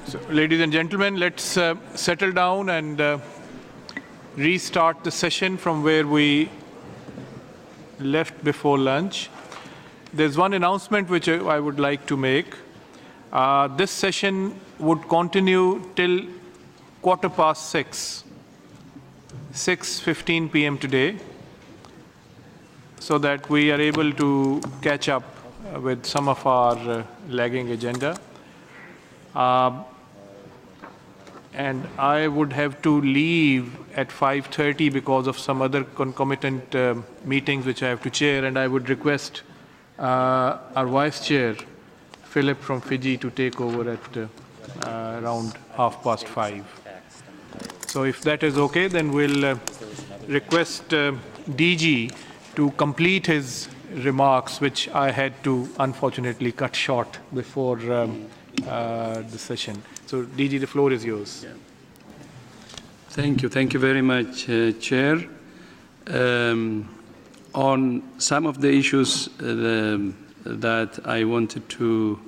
So, ladies and gentlemen, let's settle down and restart the session from where we left before lunch. There's one announcement which I would like to make. This session would continue till 6:15, 6:15 p.m. today, so that we are able to catch up with some of our lagging agenda. And I would have to leave at 5:30 because of some other concomitant meetings which I have to chair, and I would request our Vice Chair, Philip from Fiji, to take over at around 5:30. So if that is okay, then we'll request DG to complete his remarks, which I had to unfortunately cut short before the session. So, DG, the floor is yours. Yeah. Thank you very much, Chair. On some of the issues that I wanted to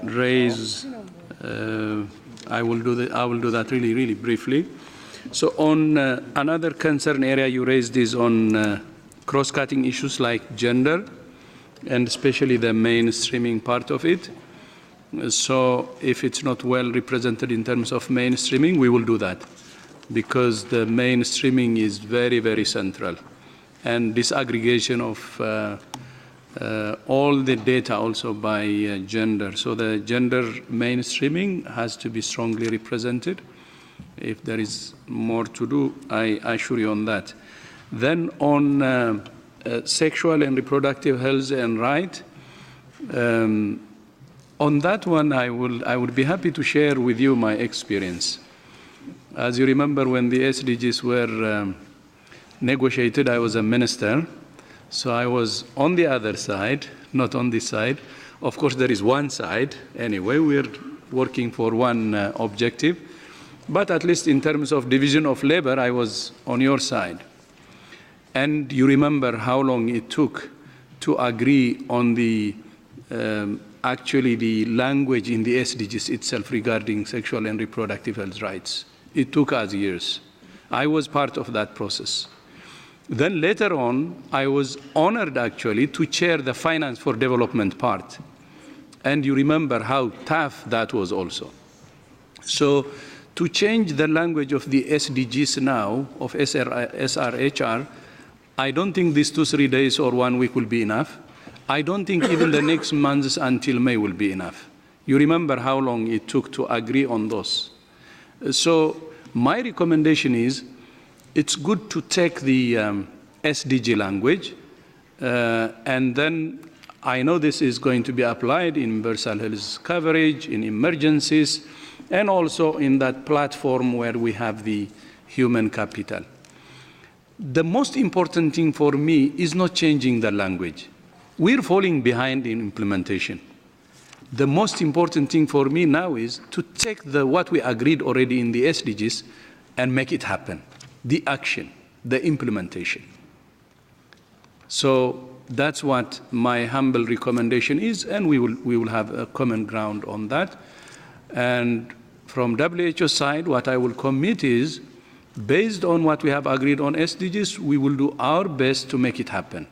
raise, I will do that really briefly. So, on another concern area you raised is on cross-cutting issues like gender, and especially the mainstreaming part of it. So if it's not well represented in terms of mainstreaming, we will do that, because the mainstreaming is very central. And disaggregation of all the data also by gender. So the gender mainstreaming has to be strongly represented. If there is more to do, I assure you on that. Then on sexual and reproductive health and right, on that one, I would be happy to share with you my experience. As you remember, when the SDGs were negotiated, I was a minister. So I was on the other side, not on this side. Of course, there is one side. Anyway, we're working for one objective. But at least in terms of division of labor, I was on your side. And you remember how long it took to agree on the actually the language in the SDGs itself regarding sexual and reproductive health rights. It took us years. I was part of that process. Then later on, I was honored actually to chair the finance for development part. And you remember how tough that was also. So to change the language of the SDGs now, of SRHR, I don't think these 2-3 days or 1 week will be enough. I don't think even the next months until May will be enough. You remember how long it took to agree on those. So my recommendation is, it's good to take the SDG language, and then I know this is going to be applied in universal health coverage, in emergencies, and also in that platform where we have the human capital. The most important thing for me is not changing the language. We're falling behind in implementation. The most important thing for me now is to take what we agreed already in the SDGs and make it happen. The action, the implementation. So that's what my humble recommendation is, and we will have a common ground on that. And from WHO side, what I will commit is, based on what we have agreed on SDGs, we will do our best to make it happen.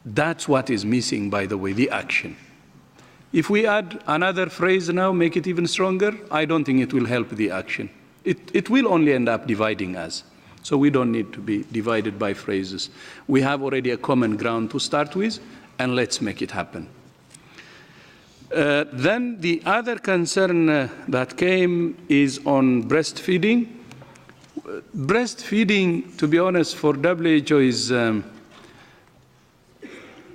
That's what is missing, by the way, the action. If we add another phrase now, make it even stronger, I don't think it will help the action. It will only end up dividing us. So we don't need to be divided by phrases. We have already a common ground to start with, and let's make it happen. Then the other concern that came is on breastfeeding. Breastfeeding, to be honest, for WHO is,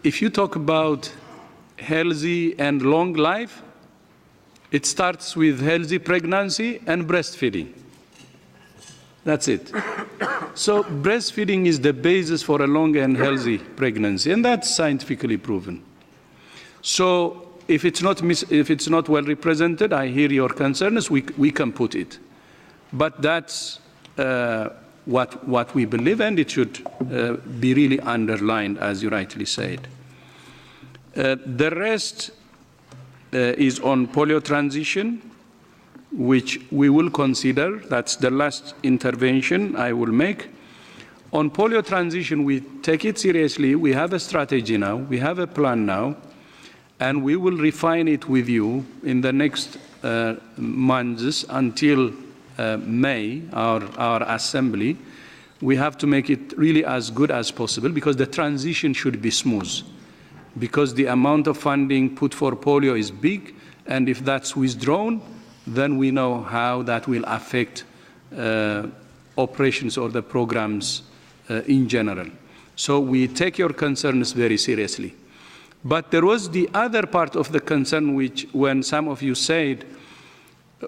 if you talk about healthy and long life, it starts with healthy pregnancy and breastfeeding. That's it. So breastfeeding is the basis for a long and healthy pregnancy, and that's scientifically proven. So if it's not well represented, I hear your concerns, we can put it. But that's what we believe, and it should be really underlined, as you rightly said. The rest, is on polio transition, which we will consider. That's the last intervention I will make. On polio transition, we take it seriously. We have a strategy now. We have a plan now. And we will refine it with you in the next months until May, our assembly. We have to make it really as good as possible because the transition should be smooth. Because the amount of funding put for polio is big, and if that's withdrawn, then we know how that will affect operations or the programs in general. So we take your concerns very seriously. But there was the other part of the concern, which when some of you said,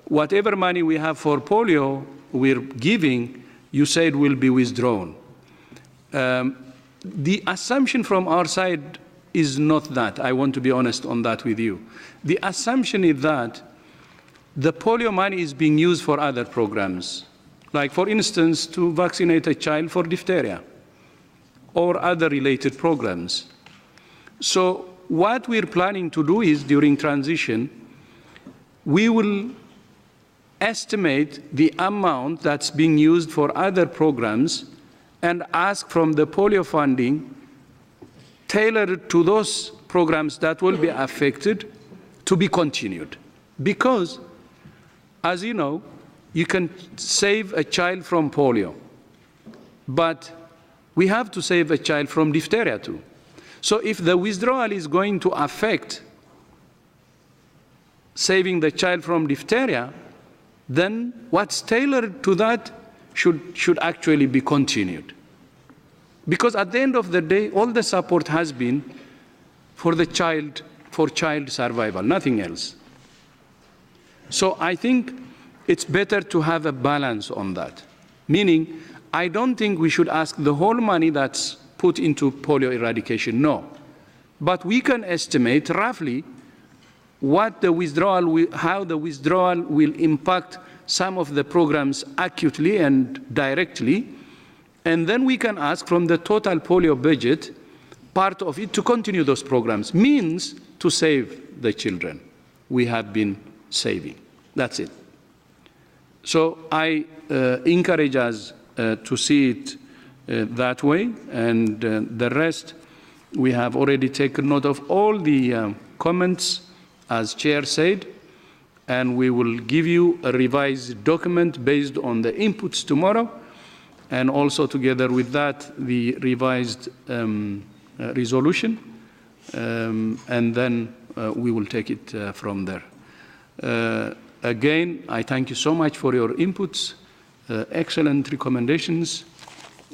whatever money we have for polio we're giving, you said will be withdrawn. The assumption from our side is not that. I want to be honest on that with you. The assumption is that the polio money is being used for other programs, like, for instance, to vaccinate a child for diphtheria or other related programs. So what we're planning to do is, during transition, we will estimate the amount that's being used for other programs and ask from the polio funding tailored to those programs that will be affected to be continued. Because, as you know, you can save a child from polio, but we have to save a child from diphtheria too. So if the withdrawal is going to affect saving the child from diphtheria, then what's tailored to that should actually be continued. Because at the end of the day, all the support has been for the child, for child survival, nothing else. So I think it's better to have a balance on that. Meaning, I don't think we should ask the whole money that's put into polio eradication, no. But we can estimate roughly what the withdrawal how the withdrawal will impact some of the programs acutely and directly, and then we can ask from the total polio budget, part of it to continue those programs, means to save the children we have been saving. That's it. So I encourage us to see it that way, and the rest, we have already taken note of all the comments, as Chair said, and we will give you a revised document based on the inputs tomorrow, and also together with that, the revised resolution, and then we will take it from there. Again, I thank you so much for your inputs, excellent recommendations.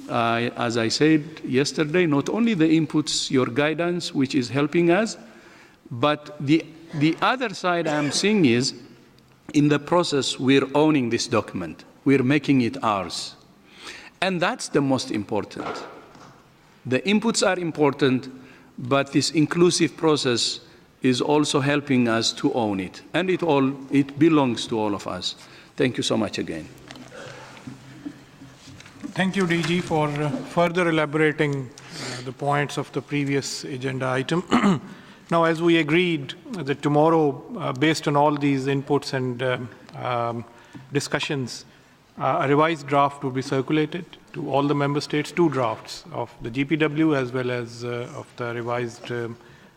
As I said yesterday, not only the inputs, your guidance, which is helping us, but the other side I'm seeing is, in the process, we're owning this document. We're making it ours. And that's the most important. The inputs are important, but this inclusive process is also helping us to own it. And it belongs to all of us. Thank you so much again. Thank you, DG, for further elaborating the points of the previous agenda item. Now, as we agreed that tomorrow, based on all these inputs and discussions, a revised draft will be circulated to all the member states, 2 drafts of the GPW as well as of the revised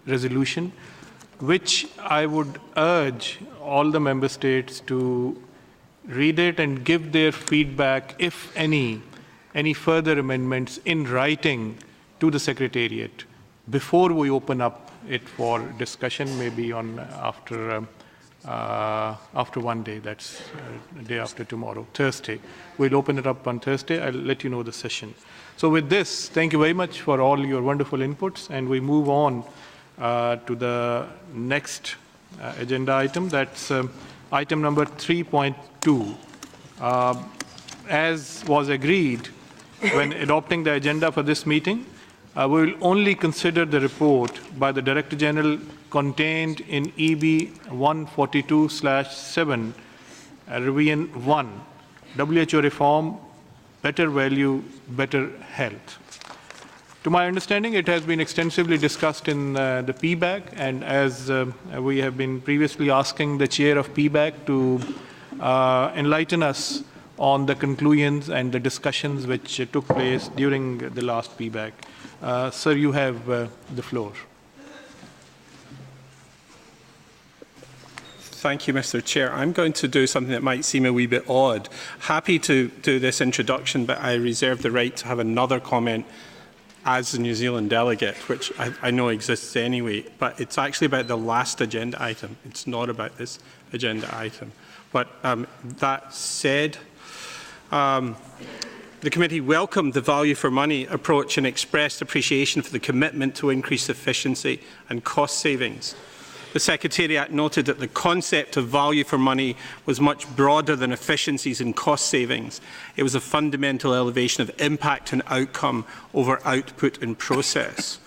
resolution, which I would urge all the member states to read it and give their feedback, if any further amendments in writing to the Secretariat before we open up it for discussion, maybe on after one day, that's day after tomorrow, Thursday. We'll open it up on Thursday. I'll let you know the session. So with this, thank you very much for all your wonderful inputs, and we move on to the next agenda item. That's item number 3.2. As was agreed when adopting the agenda for this meeting, we will only consider the report by the Director General contained in EB 142/7, Revision 1, WHO Reform, Better Value, Better Health. To my understanding, it has been extensively discussed in the PBAC, and as we have been previously asking the chair of PBAC to enlighten us on the conclusions and the discussions which took place during the last PBAC. Sir, you have the floor. Thank you, Mr. Chair. I'm going to do something that might seem a wee bit odd. Happy to do this introduction, but I reserve the right to have another comment as the New Zealand delegate, which I know exists anyway, but it's actually about the last agenda item. It's not about this agenda item. But that said, the committee welcomed the value for money approach and expressed appreciation for the commitment to increase efficiency and cost savings. The Secretariat noted that the concept of value for money was much broader than efficiencies and cost savings. It was a fundamental elevation of impact and outcome over output and process.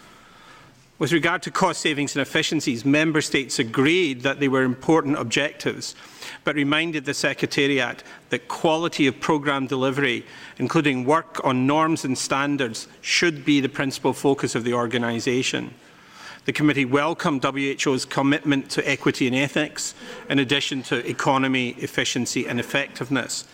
With regard to cost savings and efficiencies, Member States agreed that they were important objectives, but reminded the Secretariat that quality of programme delivery, including work on norms and standards, should be the principal focus of the organisation. The committee welcomed WHO's commitment to equity and ethics, in addition to economy, efficiency and effectiveness,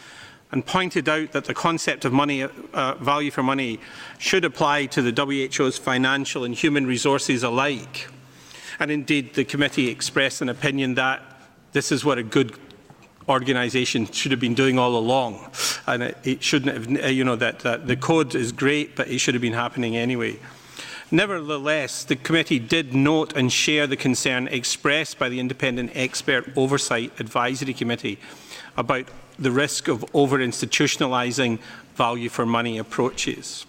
and pointed out that the concept of value for money should apply to the WHO's financial and human resources alike. And indeed, the committee expressed an opinion that this is what a good organisation should have been doing all along, and it shouldn't have, that the code is great, but it should have been happening anyway. Nevertheless, the committee did note and share the concern expressed by the Independent Expert Oversight Advisory Committee about the risk of over-institutionalising value for money approaches.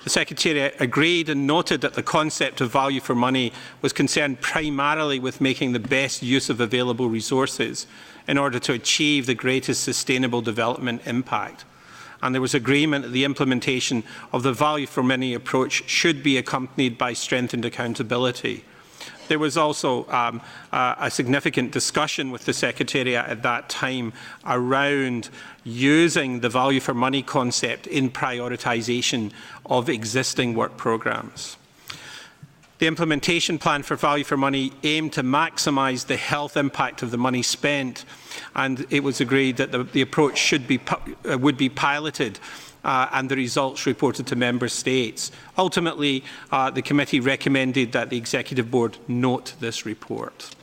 The Secretariat agreed and noted that the concept of value for money was concerned primarily with making the best use of available resources in order to achieve the greatest sustainable development impact. And there was agreement that the implementation of the value for money approach should be accompanied by strengthened accountability. There was also a significant discussion with the Secretariat at that time around using the value for money concept in prioritisation of existing work programmes. The implementation plan for value for money aimed to maximise the health impact of the money spent, and it was agreed that the approach would be piloted and the results reported to Member States. Ultimately, the committee recommended that the Executive Board note this report.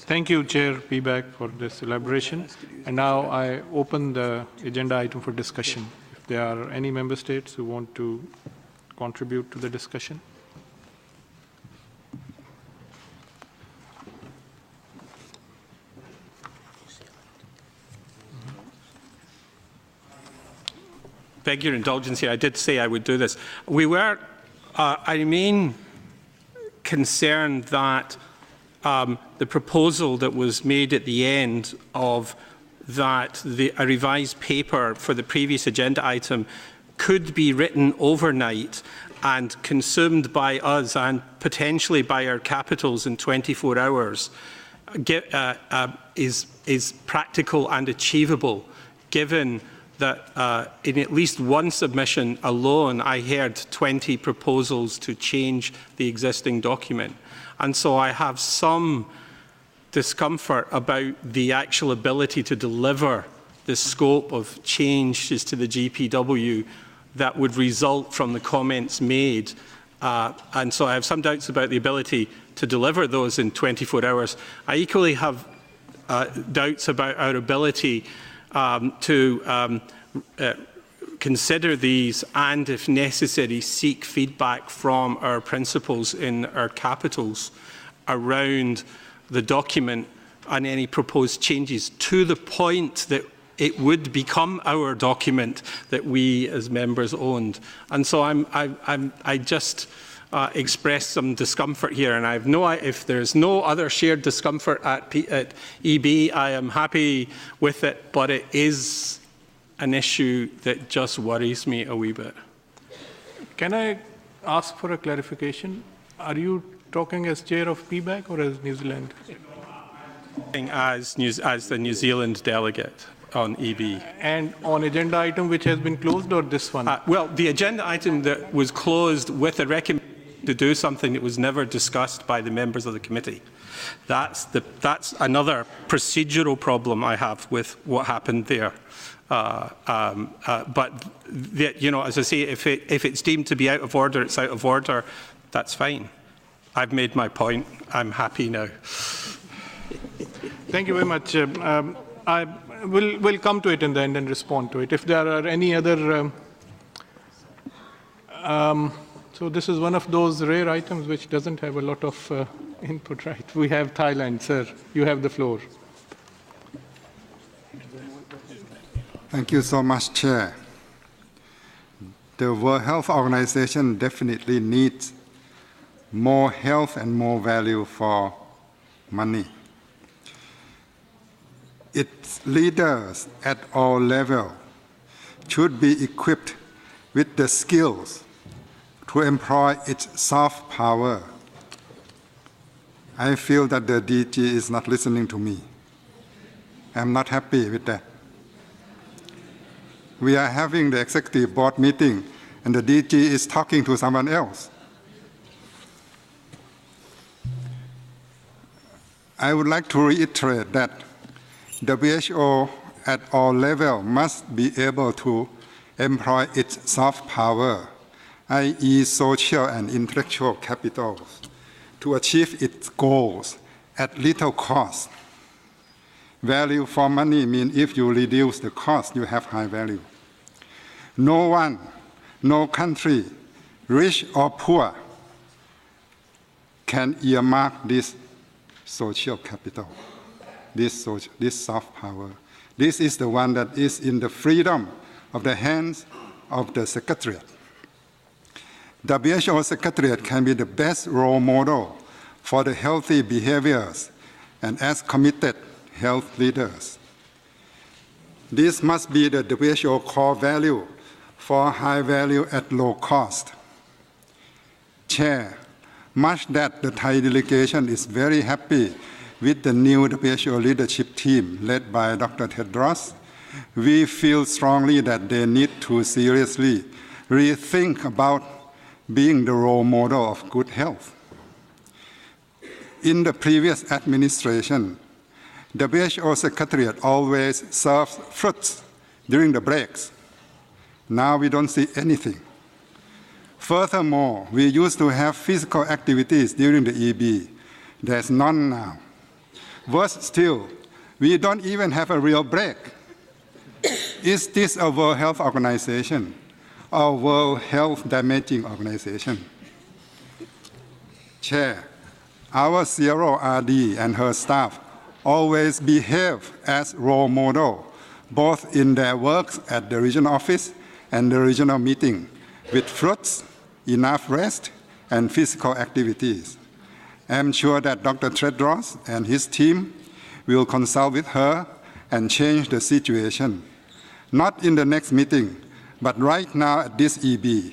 Thank you, Chair PBAC, for this elaboration. And now I open the agenda item for discussion. If there are any Member States who want to contribute to the discussion. Beg your indulgence here, I did say I would do this. I remain concerned that the proposal that was made at the end of that a revised paper for the previous agenda item could be written overnight and consumed by us and potentially by our capitals in 24 hours is practical and achievable, given that in at least one submission alone I heard 20 proposals to change the existing document. And so I have some discomfort about the actual ability to deliver the scope of changes to the GPW that would result from the comments made. And so I have some doubts about the ability to deliver those in 24 hours. I equally have doubts about our ability to consider these and, if necessary, seek feedback from our principals in our capitals around the document and any proposed changes to the point that it would become our document that we as members owned. And so I just express some discomfort here, and I have if there's no other shared discomfort at EB, I am happy with it, but it is an issue that just worries me a wee bit. Can I ask for a clarification? Are you talking as chair of PBAC or as New Zealand? As the New Zealand delegate on EB. And on agenda item which has been closed, or this one? Well, the agenda item that was closed with a recommendation to do something that was never discussed by the members of the committee. That's another procedural problem I have with what happened there. But you know, as I say, if it's deemed to be out of order, it's out of order. That's fine. I've made my point. I'm happy now. Thank you very much. We'll come to it in the end and respond to it. If there are any other, so this is one of those rare items which doesn't have a lot of input, right? We have Thailand, sir. You have the floor. Thank you so much, Chair. The World Health Organization definitely needs more health and more value for money. Its leaders at all levels should be equipped with the skills to employ its soft power. I feel that the DG is not listening to me. I'm not happy with that. We are having the executive board meeting and the DG is talking to someone else. I would like to reiterate that WHO at all levels must be able to employ its soft power, i.e. social and intellectual capital, to achieve its goals at little cost. Value for money means if you reduce the cost, you have high value. No one, no country, rich or poor, can earmark this social capital, this soft power. This is the one that is in the freedom of the hands of the Secretariat. WHO Secretariat can be the best role model for the healthy behaviors and as committed health leaders. This must be the WHO core value for high value at low cost. Chair, much that the Thai delegation is very happy with the new WHO leadership team led by Dr. Tedros, we feel strongly that they need to seriously rethink about being the role model of good health. In the previous administration, the WHO Secretariat always serves fruits during the breaks. Now we don't see anything. Furthermore, we used to have physical activities during the EB. There's none now. Worse still, we don't even have a real break. Is this a World Health Organization or World Health damaging organization? Chair, our CRO RD and her staff always behave as role model, both in their works at the regional office and the regional meeting, with fruits, enough rest, and physical activities. I'm sure that Dr. Tedros and his team will consult with her and change the situation. Not in the next meeting, but right now at this EB.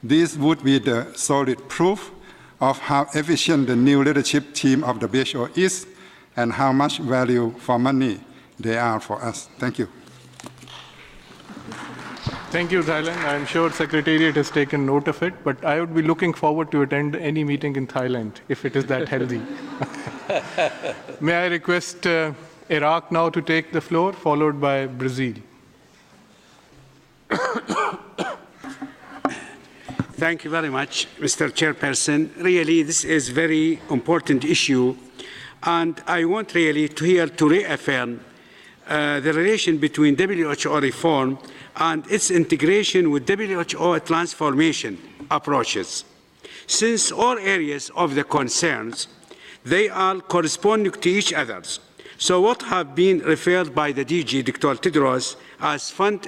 This would be the solid proof of how efficient the new leadership team of the WHO is and how much value for money they are for us. Thank you. Thank you, Thailand. I'm sure Secretariat has taken note of it, but I would be looking forward to attend any meeting in Thailand if it is that healthy. May I request Iraq now to take the floor, followed by Brazil. Thank you very much, Mr. Chairperson. Really, this is a very important issue, and I want really to reaffirm the relation between WHO reform and its integration with WHO transformation approaches. Since all areas of the concerns, they are corresponding to each other. So what have been referred by the DG, Dr. Tedros, as fund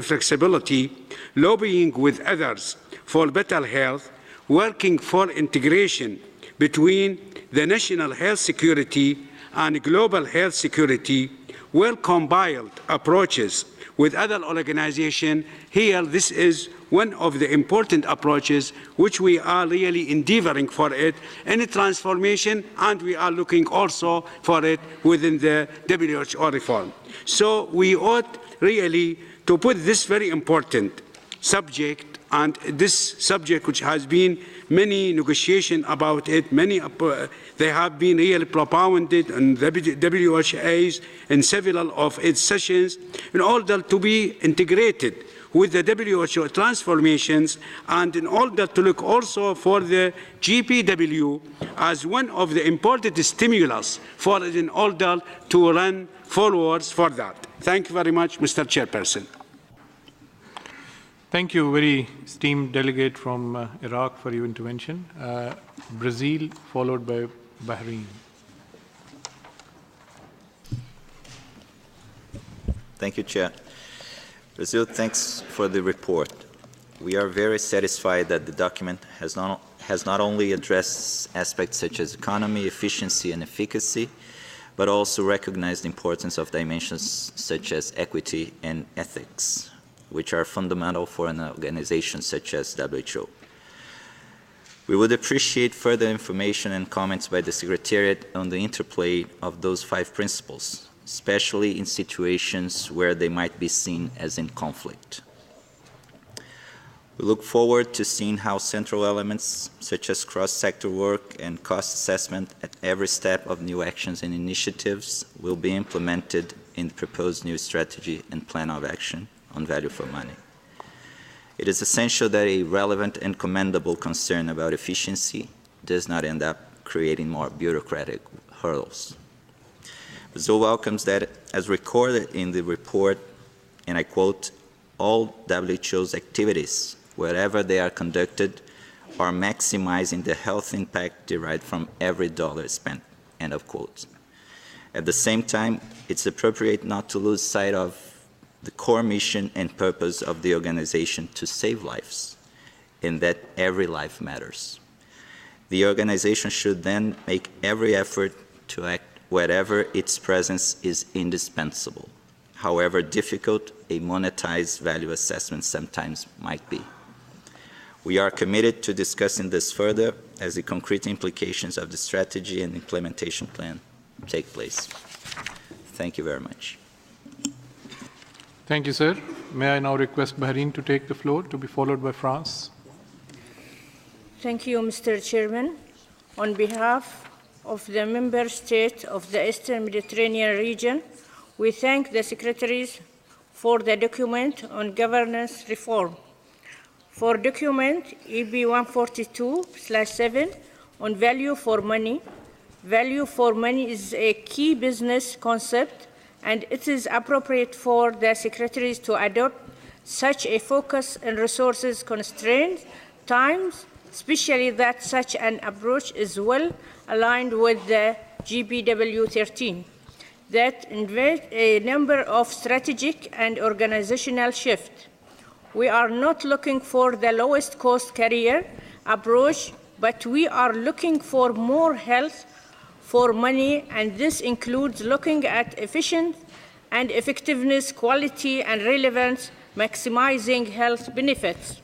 flexibility, lobbying with others for better health, working for integration between the national health security and global health security, well-compiled approaches with other organizations. Here, this is one of the important approaches which we are really endeavoring for it in transformation, and we are looking also for it within the WHO reform. So we ought really to put this very important subject, and this subject which has been many negotiations about it, they have been really propounded in the WHA's in several of its sessions in order to be integrated with the WHO transformations, and in order to look also for the GPW as one of the important stimulus for it in order to run forwards for that. Thank you very much, Mr. Chairperson. Thank you, very esteemed delegate from Iraq, for your intervention. Brazil, followed by Bahrain. Thank you, Chair. Brazil, thanks for the report. We are very satisfied that the document has not only addressed aspects such as economy, efficiency, and efficacy, but also recognized the importance of dimensions such as equity and ethics, which are fundamental for an organization such as WHO. We would appreciate further information and comments by the Secretariat on the interplay of those 5 principles, especially in situations where they might be seen as in conflict. We look forward to seeing how central elements such as cross-sector work and cost assessment at every step of new actions and initiatives will be implemented in the proposed new strategy and plan of action on value for money. It is essential that a relevant and commendable concern about efficiency does not end up creating more bureaucratic hurdles. Brazil welcomes that, as recorded in the report, and I quote, all WHO's activities, wherever they are conducted, are maximizing the health impact derived from every dollar spent, end of quote. At the same time, it's appropriate not to lose sight of the core mission and purpose of the organization to save lives, and that every life matters. The organization should then make every effort to act wherever its presence is indispensable, however difficult a monetized value assessment sometimes might be. We are committed to discussing this further as the concrete implications of the strategy and implementation plan take place. Thank you very much. Thank you, sir. May I now request Bahrain to take the floor, to be followed by France? Thank you, Mr. Chairman. On behalf of the member states of the Eastern Mediterranean region, we thank the secretaries for the document on governance reform. For document EB 142/7 on value for money is a key business concept, and it is appropriate for the secretaries to adopt such a focus in resources constrained times, especially that such an approach is well aligned with the GPW 13, that involves a number of strategic and organizational shifts. We are not looking for the lowest cost carrier approach, but we are looking for more health for money, and this includes looking at efficiency and effectiveness, quality and relevance, maximizing health benefits.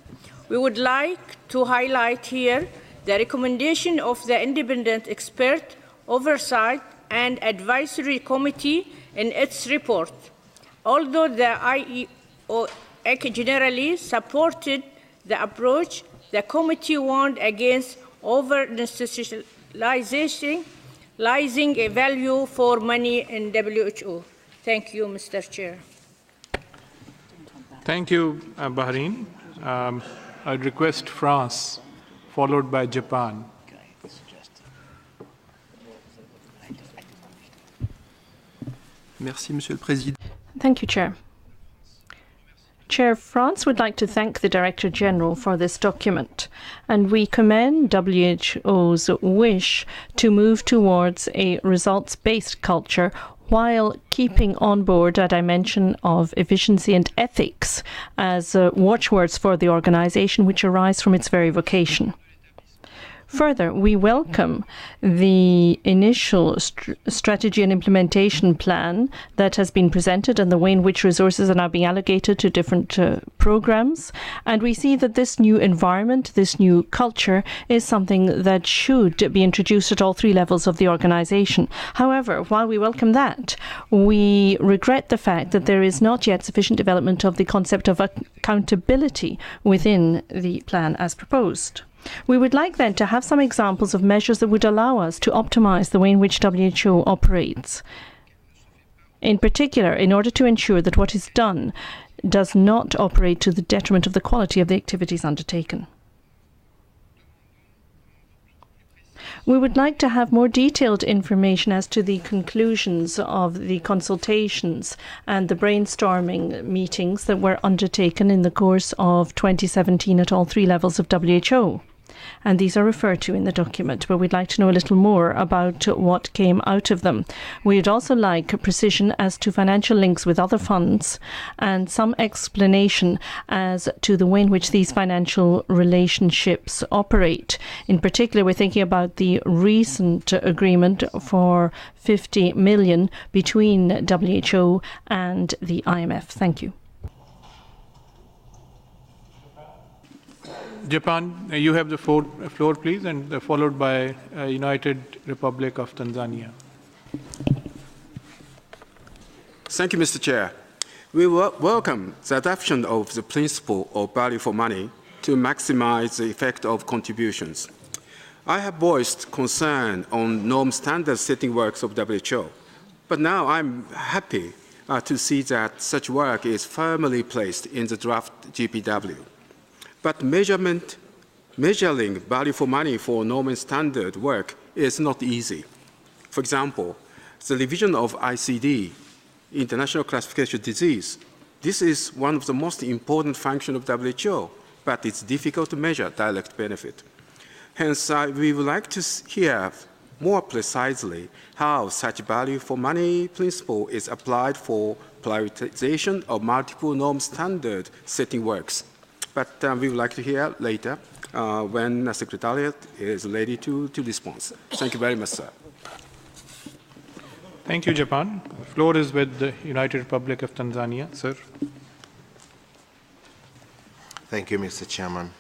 We would like to highlight here the recommendation of the Independent Expert Oversight and Advisory Committee in its report. Although the IEOC generally supported the approach, the committee warned against over-institutionalizing a value for money in WHO. Thank you, Mr. Chair. Thank you, Bahrain. I'd request France, followed by Japan. Merci, Monsieur le Président. Thank you, Chair. Chair, France would like to thank the Director General for this document, and we commend WHO's wish to move towards a results-based culture while keeping on board a dimension of efficiency and ethics as watchwords for the organisation which arise from its very vocation. Further, we welcome the initial strategy and implementation plan that has been presented and the way in which resources are now being allocated to different programs. And we see that this new environment, this new culture, is something that should be introduced at all three levels of the organization. However, while we welcome that, we regret the fact that there is not yet sufficient development of the concept of accountability within the plan as proposed. We would like then to have some examples of measures that would allow us to optimize the way in which WHO operates. In particular, in order to ensure that what is done does not operate to the detriment of the quality of the activities undertaken. We would like to have more detailed information as to the conclusions of the consultations and the brainstorming meetings that were undertaken in the course of 2017 at all three levels of WHO. And these are referred to in the document, but we'd like to know a little more about what came out of them. We'd also like precision as to financial links with other funds and some explanation as to the way in which these financial relationships operate. In particular, we're thinking about the recent agreement for 50 million between WHO and the IMF. Thank you. Japan, you have the floor, please, and followed by United Republic of Tanzania. Thank you, Mr. Chair. We welcome the adoption of the principle of value for money to maximize the effect of contributions. I have voiced concern on norm standard setting works of WHO, but now I'm happy to see that such work is firmly placed in the draft GPW. But measuring value for money for norm and standard work is not easy. For example, the revision of ICD, International Classification Disease, this is one of the most important functions of WHO, but it's difficult to measure direct benefit. Hence, we would like to hear more precisely how such value for money principle is applied for prioritization of multiple norm standard setting works. But we would like to hear later when the Secretariat is ready to respond. Thank you very much, sir. Thank you, Japan. The floor is with the United Republic of Tanzania. Sir. Thank you, Mr. Chairman.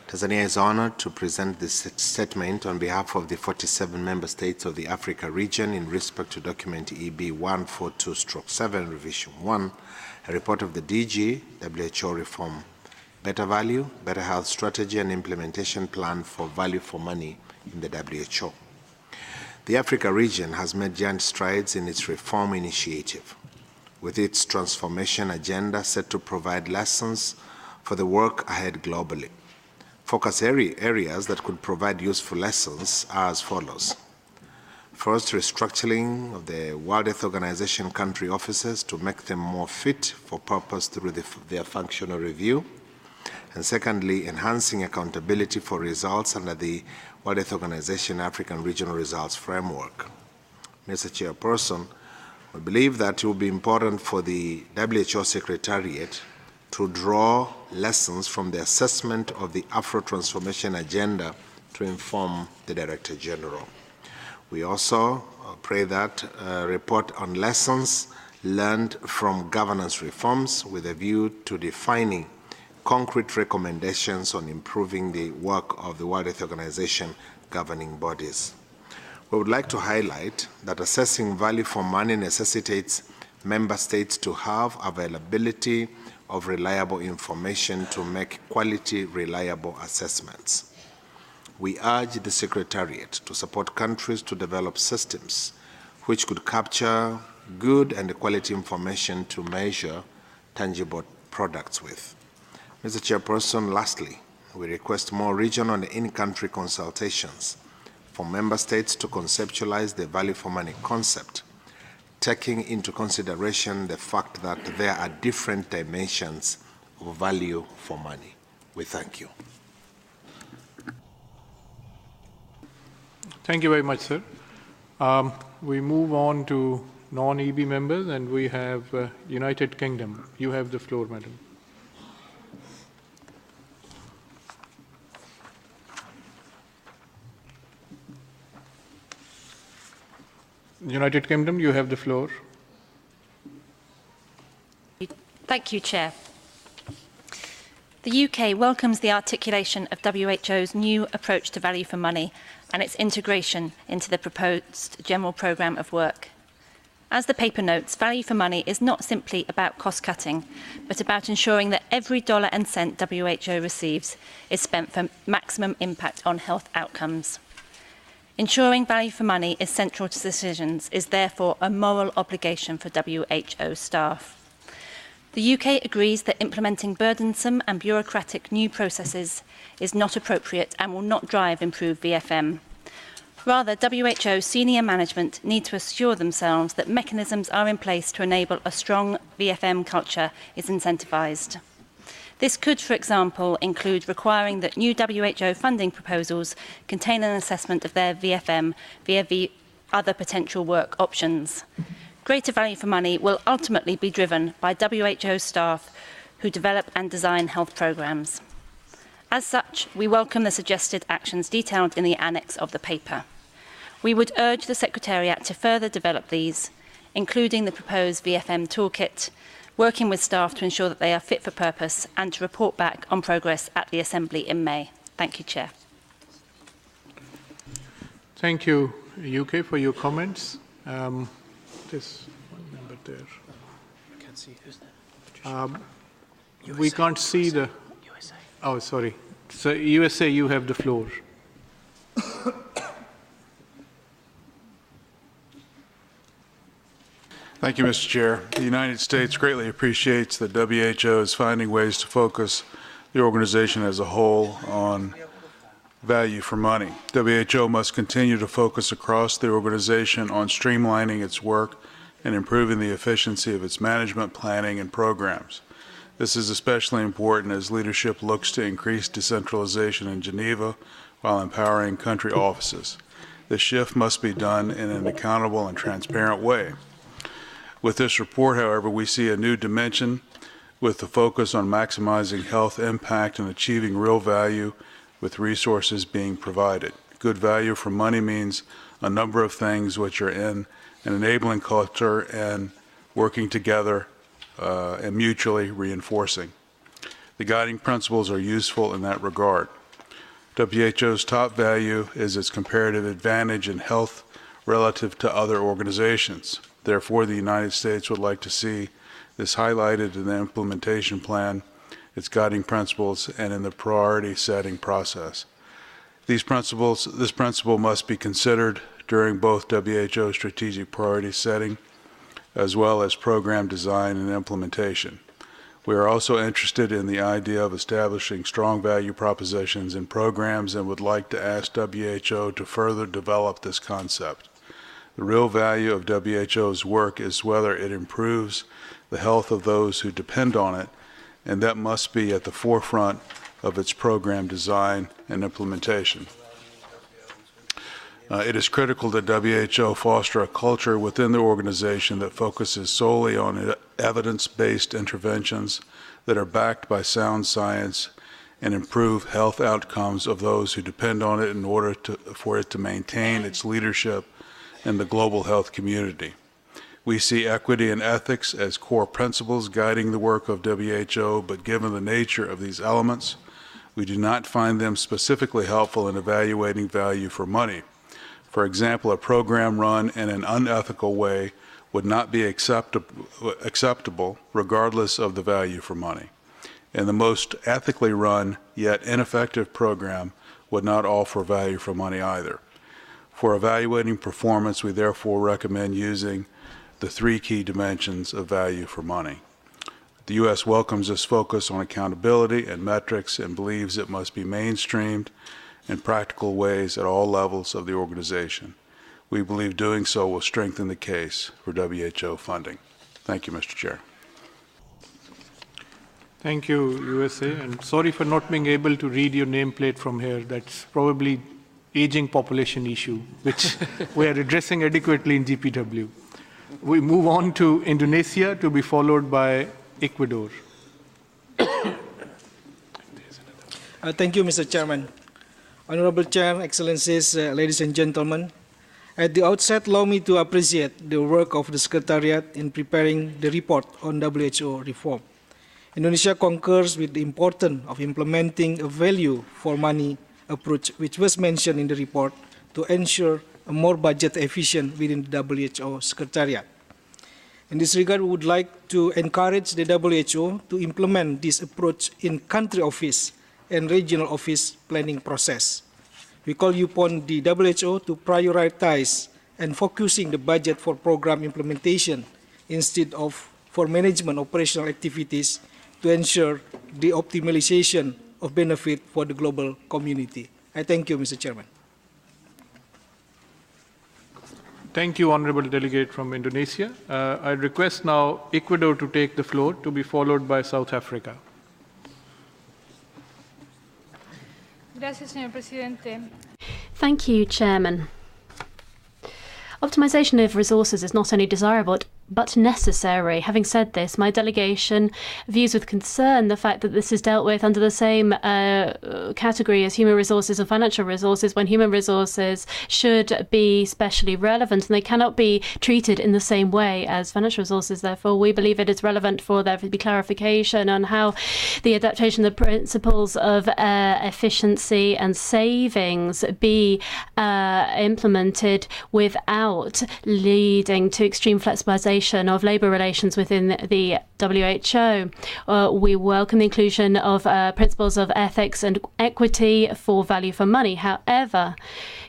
Tanzania is honored to present this statement on behalf of the 47 member states of the Africa region in respect to document EB 142/7 revision 1, a report of the DG WHO reform. Better value, better health strategy and implementation plan for value for money in the WHO. The Africa region has made giant strides in its reform initiative, with its transformation agenda set to provide lessons for the work ahead globally. Focus areas that could provide useful lessons are as follows. First, restructuring of the World Health Organization country offices to make them more fit for purpose through their functional review. And secondly, enhancing accountability for results under the World Health Organization African Regional Results Framework. Mr. Chairperson, we believe that it will be important for the WHO Secretariat to draw lessons from the assessment of the Afro Transformation Agenda to inform the Director General. We also pray that a report on lessons learned from governance reforms with a view to defining concrete recommendations on improving the work of the World Health Organization governing bodies. We would like to highlight that assessing value for money necessitates member states to have availability of reliable information to make quality, reliable assessments. We urge the Secretariat to support countries to develop systems which could capture good and quality information to measure tangible products with. Mr. Chairperson, lastly, we request more regional and in-country consultations for member states to conceptualize the value for money concept, taking into consideration the fact that there are different dimensions of value for money. We thank you. Thank you very much, sir. We move on to non-EB members, and we have United Kingdom. You have the floor, madam. United Kingdom, you have the floor. Thank you, Chair. The UK welcomes the articulation of WHO's new approach to value for money and its integration into the proposed General Programme of Work. As the paper notes, value for money is not simply about cost-cutting, but about ensuring that every dollar and cent WHO receives is spent for maximum impact on health outcomes. Ensuring value for money is central to decisions is therefore a moral obligation for WHO staff. The UK agrees that implementing burdensome and bureaucratic new processes is not appropriate and will not drive improved VFM. Rather, WHO senior management need to assure themselves that mechanisms are in place to enable a strong VFM culture is incentivised. This could, for example, include requiring that new WHO funding proposals contain an assessment of their VFM via other potential work options. Greater value for money will ultimately be driven by WHO staff who develop and design health programmes. As such, we welcome the suggested actions detailed in the annex of the paper. We would urge the Secretariat to further develop these, including the proposed VFM toolkit, working with staff to ensure that they are fit for purpose and to report back on progress at the Assembly in May. Thank you, Chair. Thank you, UK, for your comments. This one member there. I can't see who's that. We can't see the... USA. Oh, sorry. So, USA, you have the floor. Thank you, Mr. Chair. The United States greatly appreciates that WHO is finding ways to focus the organization as a whole on value for money. WHO must continue to focus across the organization on streamlining its work and improving the efficiency of its management, planning, and programs. This is especially important as leadership looks to increase decentralization in Geneva while empowering country offices. This shift must be done in an accountable and transparent way. With this report, however, we see a new dimension with the focus on maximizing health impact and achieving real value with resources being provided. Good value for money means a number of things which are in an enabling culture and working together and mutually reinforcing. The guiding principles are useful in that regard. WHO's top value is its comparative advantage in health relative to other organizations. Therefore, the United States would like to see this highlighted in the implementation plan, its guiding principles, and in the priority setting process. This principle must be considered during both WHO strategic priority setting as well as program design and implementation. We are also interested in the idea of establishing strong value propositions in programs and would like to ask WHO to further develop this concept. The real value of WHO's work is whether it improves the health of those who depend on it, and that must be at the forefront of its program design and implementation. It is critical that WHO foster a culture within the organization that focuses solely on evidence-based interventions that are backed by sound science and improve health outcomes of those who depend on it in order for it to maintain its leadership in the global health community. We see equity and ethics as core principles guiding the work of WHO, but given the nature of these elements, we do not find them specifically helpful in evaluating value for money. For example, a program run in an unethical way would not be acceptable regardless of the value for money. And the most ethically run yet ineffective program would not offer value for money either. For evaluating performance, we therefore recommend using the three key dimensions of value for money. The U.S. welcomes this focus on accountability and metrics and believes it must be mainstreamed in practical ways at all levels of the organization. We believe doing so will strengthen the case for WHO funding. Thank you, Mr. Chair. Thank you, USA, and sorry for not being able to read your nameplate from here. That's probably aging population issue, which we are addressing adequately in GPW. We move on to Indonesia, to be followed by Ecuador. Thank you, Mr. Chairman. Honorable Chair, Excellencies, ladies and gentlemen, At the outset, allow me to appreciate the work of the Secretariat in preparing the report on WHO reform. Indonesia concurs with the importance of implementing a value for money approach, which was mentioned in the report, to ensure a more budget efficient within the WHO Secretariat. In this regard, we would like to encourage the WHO to implement this approach in country office and regional office planning process. We call upon the WHO to prioritize and focusing the budget for program implementation instead of for management operational activities to ensure the optimization of benefit for the global community. I thank you, Mr. Chairman. Thank you, Honorable Delegate from Indonesia. I request now Ecuador to take the floor, to be followed by South Africa. Gracias, señor presidente. Thank you, Chairman. Optimization of resources is not only desirable, but necessary. Having said this, my delegation views with concern the fact that this is dealt with under the same category as human resources and financial resources, when human resources should be specially relevant and they cannot be treated in the same way as financial resources. Therefore, we believe it is relevant for there to be clarification on how the adaptation of the principles of efficiency and savings be implemented without leading to extreme flexibilization of labour relations within the WHO. We welcome the inclusion of principles of ethics and equity for value for money. However,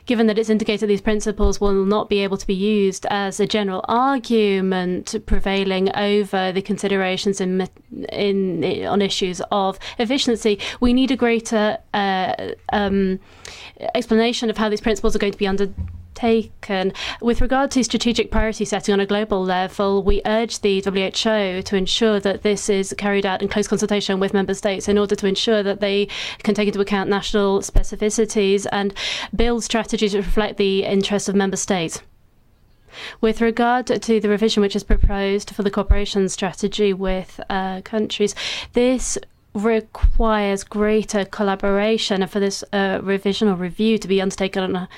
given that it's indicated these principles will not be able to be used as a general argument prevailing over the considerations on issues of efficiency, we need a greater explanation of how these principles are going to be undertaken. With regard to strategic priority setting on a global level, we urge the WHO to ensure that this is carried out in close consultation with member states in order to ensure that they can take into account national specificities and build strategies that reflect the interests of member states. With regard to the revision which is proposed for the cooperation strategy with countries, this requires greater collaboration, and for this revision or review to be undertaken on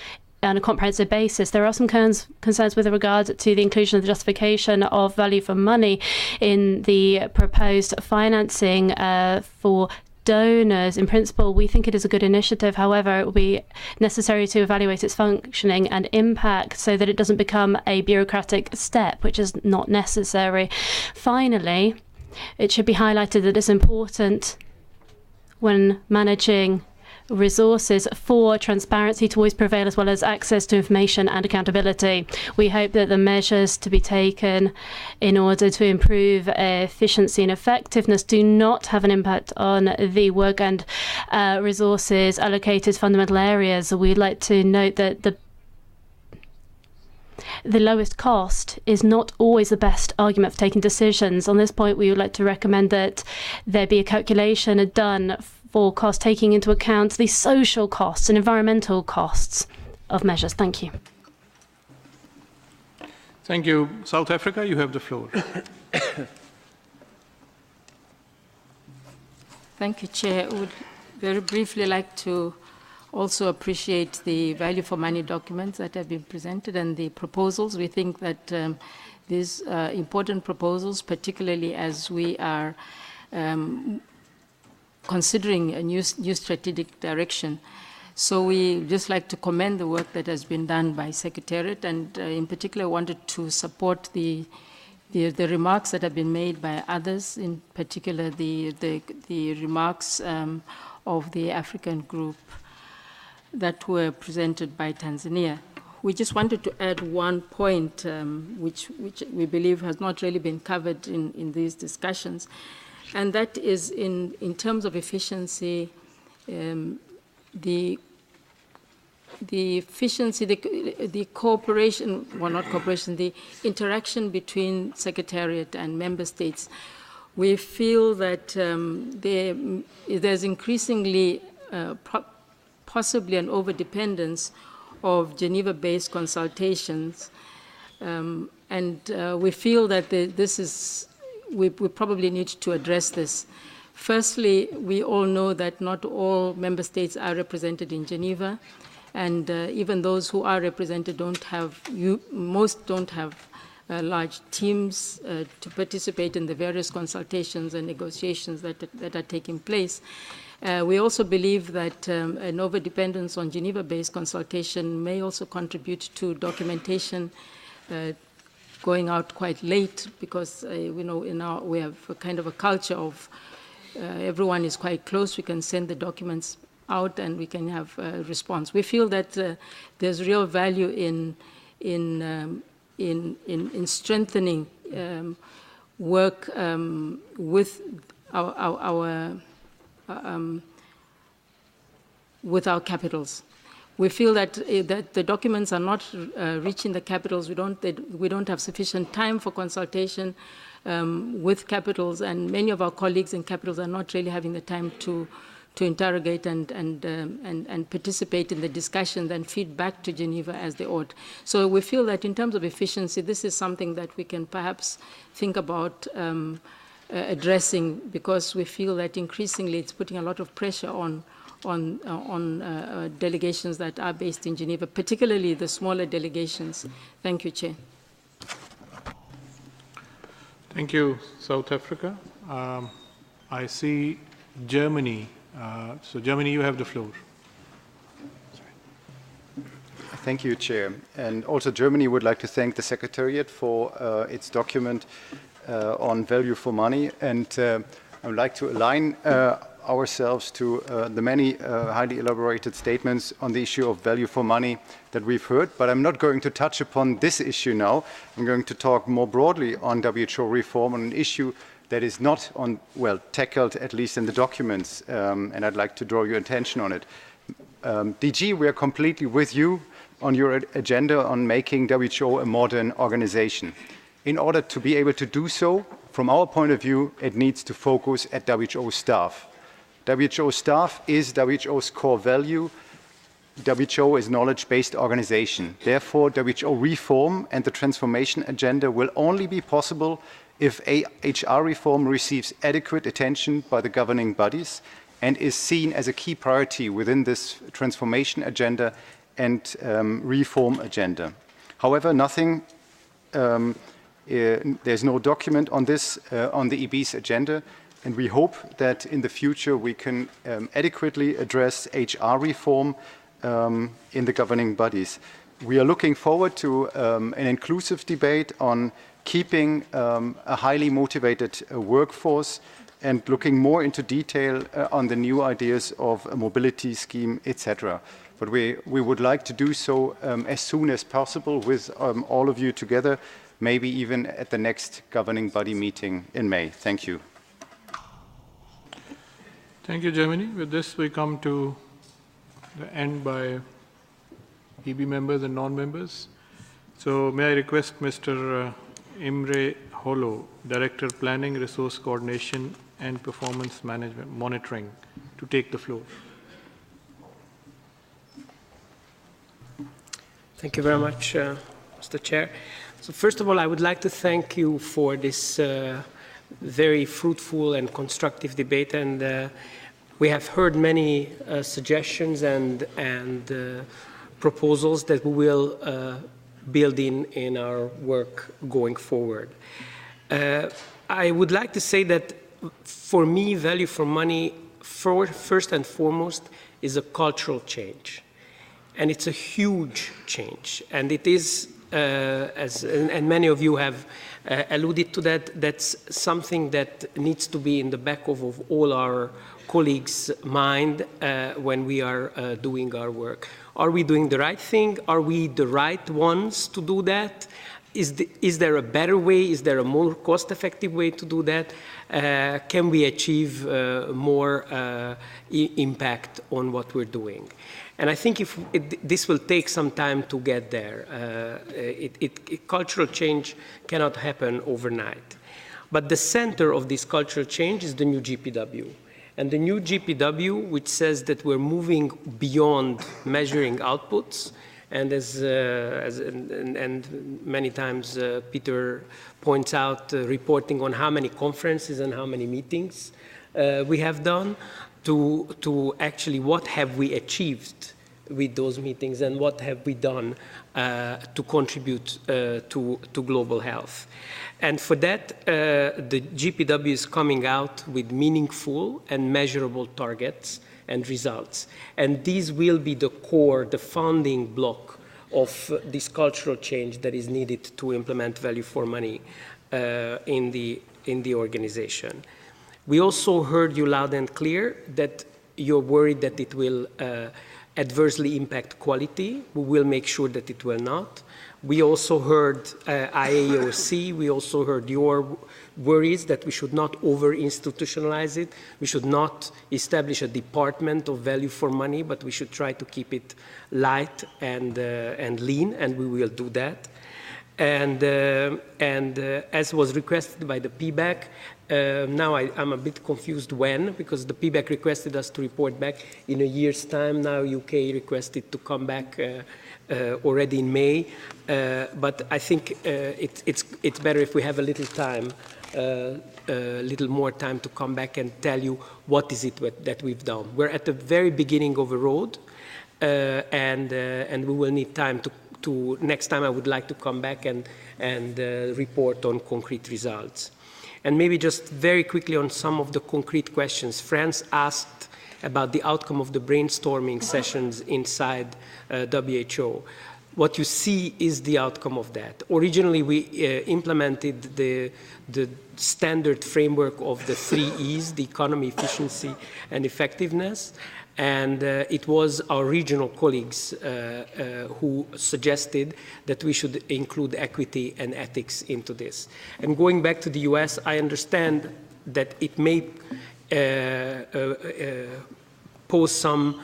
a comprehensive basis. There are some concerns with regard to the inclusion of the justification of value for money in the proposed financing for donors. In principle, we think it is a good initiative. However, it will be necessary to evaluate its functioning and impact so that it doesn't become a bureaucratic step, which is not necessary. Finally, it should be highlighted that it's important when managing resources for transparency to always prevail, as well as access to information and accountability. We hope that the measures to be taken in order to improve efficiency and effectiveness do not have an impact on the work and resources allocated to fundamental areas. We'd like to note that the lowest cost is not always the best argument for taking decisions. On this point, we would like to recommend that there be a calculation done for cost taking into account the social costs and environmental costs of measures. Thank you. Thank you. South Africa, you have the floor. Thank you, Chair. I would very briefly like to also appreciate the value for money documents that have been presented and the proposals. We think that these important proposals, particularly as we are considering a new strategic direction. So we just like to commend the work that has been done by Secretariat, and in particular wanted to support the remarks that have been made by others, in particular the remarks of the African group that were presented by Tanzania. We just wanted to add one point which we believe has not really been covered in these discussions, and that is in terms of efficiency, the efficiency, the cooperation, well, not cooperation, the interaction between Secretariat and member states. We feel that there's increasingly possibly an overdependence of Geneva-based consultations, and we feel that we probably need to address this. Firstly, we all know that not all member states are represented in Geneva, And even those who are represented most don't have large teams to participate in the various consultations and negotiations that are taking place. We also believe that an over-dependence on Geneva-based consultation may also contribute to documentation going out quite late, because we have a kind of a culture of everyone is quite close. We can send the documents out and we can have a response. We feel that there's real value in strengthening work with our capitals. We feel that the documents are not reaching the capitals. We don't have sufficient time for consultation with capitals, and many of our colleagues in capitals are not really having the time to interrogate and participate in the discussion, then feed back to Geneva as they ought. So we feel that in terms of efficiency, this is something that we can perhaps think about addressing, because we feel that increasingly it's putting a lot of pressure on delegations that are based in Geneva, particularly the smaller delegations. Thank you, Chair. Thank you, South Africa. I see Germany. So Germany, you have the floor. Thank you, Chair. And also Germany would like to thank the Secretariat for its document on value for money. And I would like to align ourselves to the many highly elaborated statements on the issue of value for money that we've heard. But I'm not going to touch upon this issue now. I'm going to talk more broadly on WHO reform, on an issue that is not tackled, at least in the documents, and I'd like to draw your attention on it. DG, we are completely with you on your agenda on making WHO a modern organization. In order to be able to do so, from our point of view, it needs to focus at WHO staff. WHO staff is WHO's core value. WHO is a knowledge-based organization. Therefore, WHO reform and the transformation agenda will only be possible if HR reform receives adequate attention by the governing bodies and is seen as a key priority within this transformation agenda and reform agenda. However, there's no document on this on the EB's agenda, and we hope that in the future we can adequately address HR reform in the governing bodies. We are looking forward to an inclusive debate on keeping a highly motivated workforce and looking more into detail on the new ideas of a mobility scheme, etc. But we would like to do so as soon as possible with all of you together, maybe even at the next governing body meeting in May. Thank you. Thank you, Germany. With this, we come to the end by EB members and non-members. So may I request Mr. Imre Holo, Director Planning, Resource Coordination and Performance Management Monitoring, to take the floor. Thank you very much, Mr. Chair. So first of all, I would like to thank you for this very fruitful and constructive debate, and we have heard many suggestions and proposals that we will build in our work going forward. I would like to say that for me, value for money, first and foremost, is a cultural change. And it's a huge change. And it is, and many of you have alluded to that, that's something that needs to be in the back of all our colleagues' mind when we are doing our work. Are we doing the right thing? Are we the right ones to do that? Is there a better way? Is there a more cost-effective way to do that? Can we achieve more impact on what we're doing? And I think this will take some time to get there. Cultural change cannot happen overnight. But the center of this cultural change is the new GPW. And the new GPW, which says that we're moving beyond measuring outputs, and and many times Peter points out reporting on how many conferences and how many meetings we have done, to actually what have we achieved with those meetings and what have we done to contribute to global health. And for that, the GPW is coming out with meaningful and measurable targets and results. And these will be the core, the founding block of this cultural change that is needed to implement value for money in the organization. We also heard you loud and clear that you're worried that it will adversely impact quality. We will make sure that it will not. We also heard IAOC, we also heard your worries that we should not over-institutionalize it. We should not establish a department of value for money, but we should try to keep it light and lean, and we will do that. And as was requested by the PBAC, now I'm a bit confused when, because the PBAC requested us to report back in a year's time. Now UK requested to come back already in May. But I think it's better if we have a little time, a little more time to come back and tell you what is it that we've done. We're at the very beginning of a road, and we will need time to next time I would like to come back and report on concrete results. And maybe just very quickly on some of the concrete questions. France asked about the outcome of the brainstorming sessions inside WHO. What you see is the outcome of that. Originally, we implemented the standard framework of the 3 E's, the economy, efficiency, and effectiveness. And it was our regional colleagues who suggested that we should include equity and ethics into this. And going back to the US, I understand that it may pose some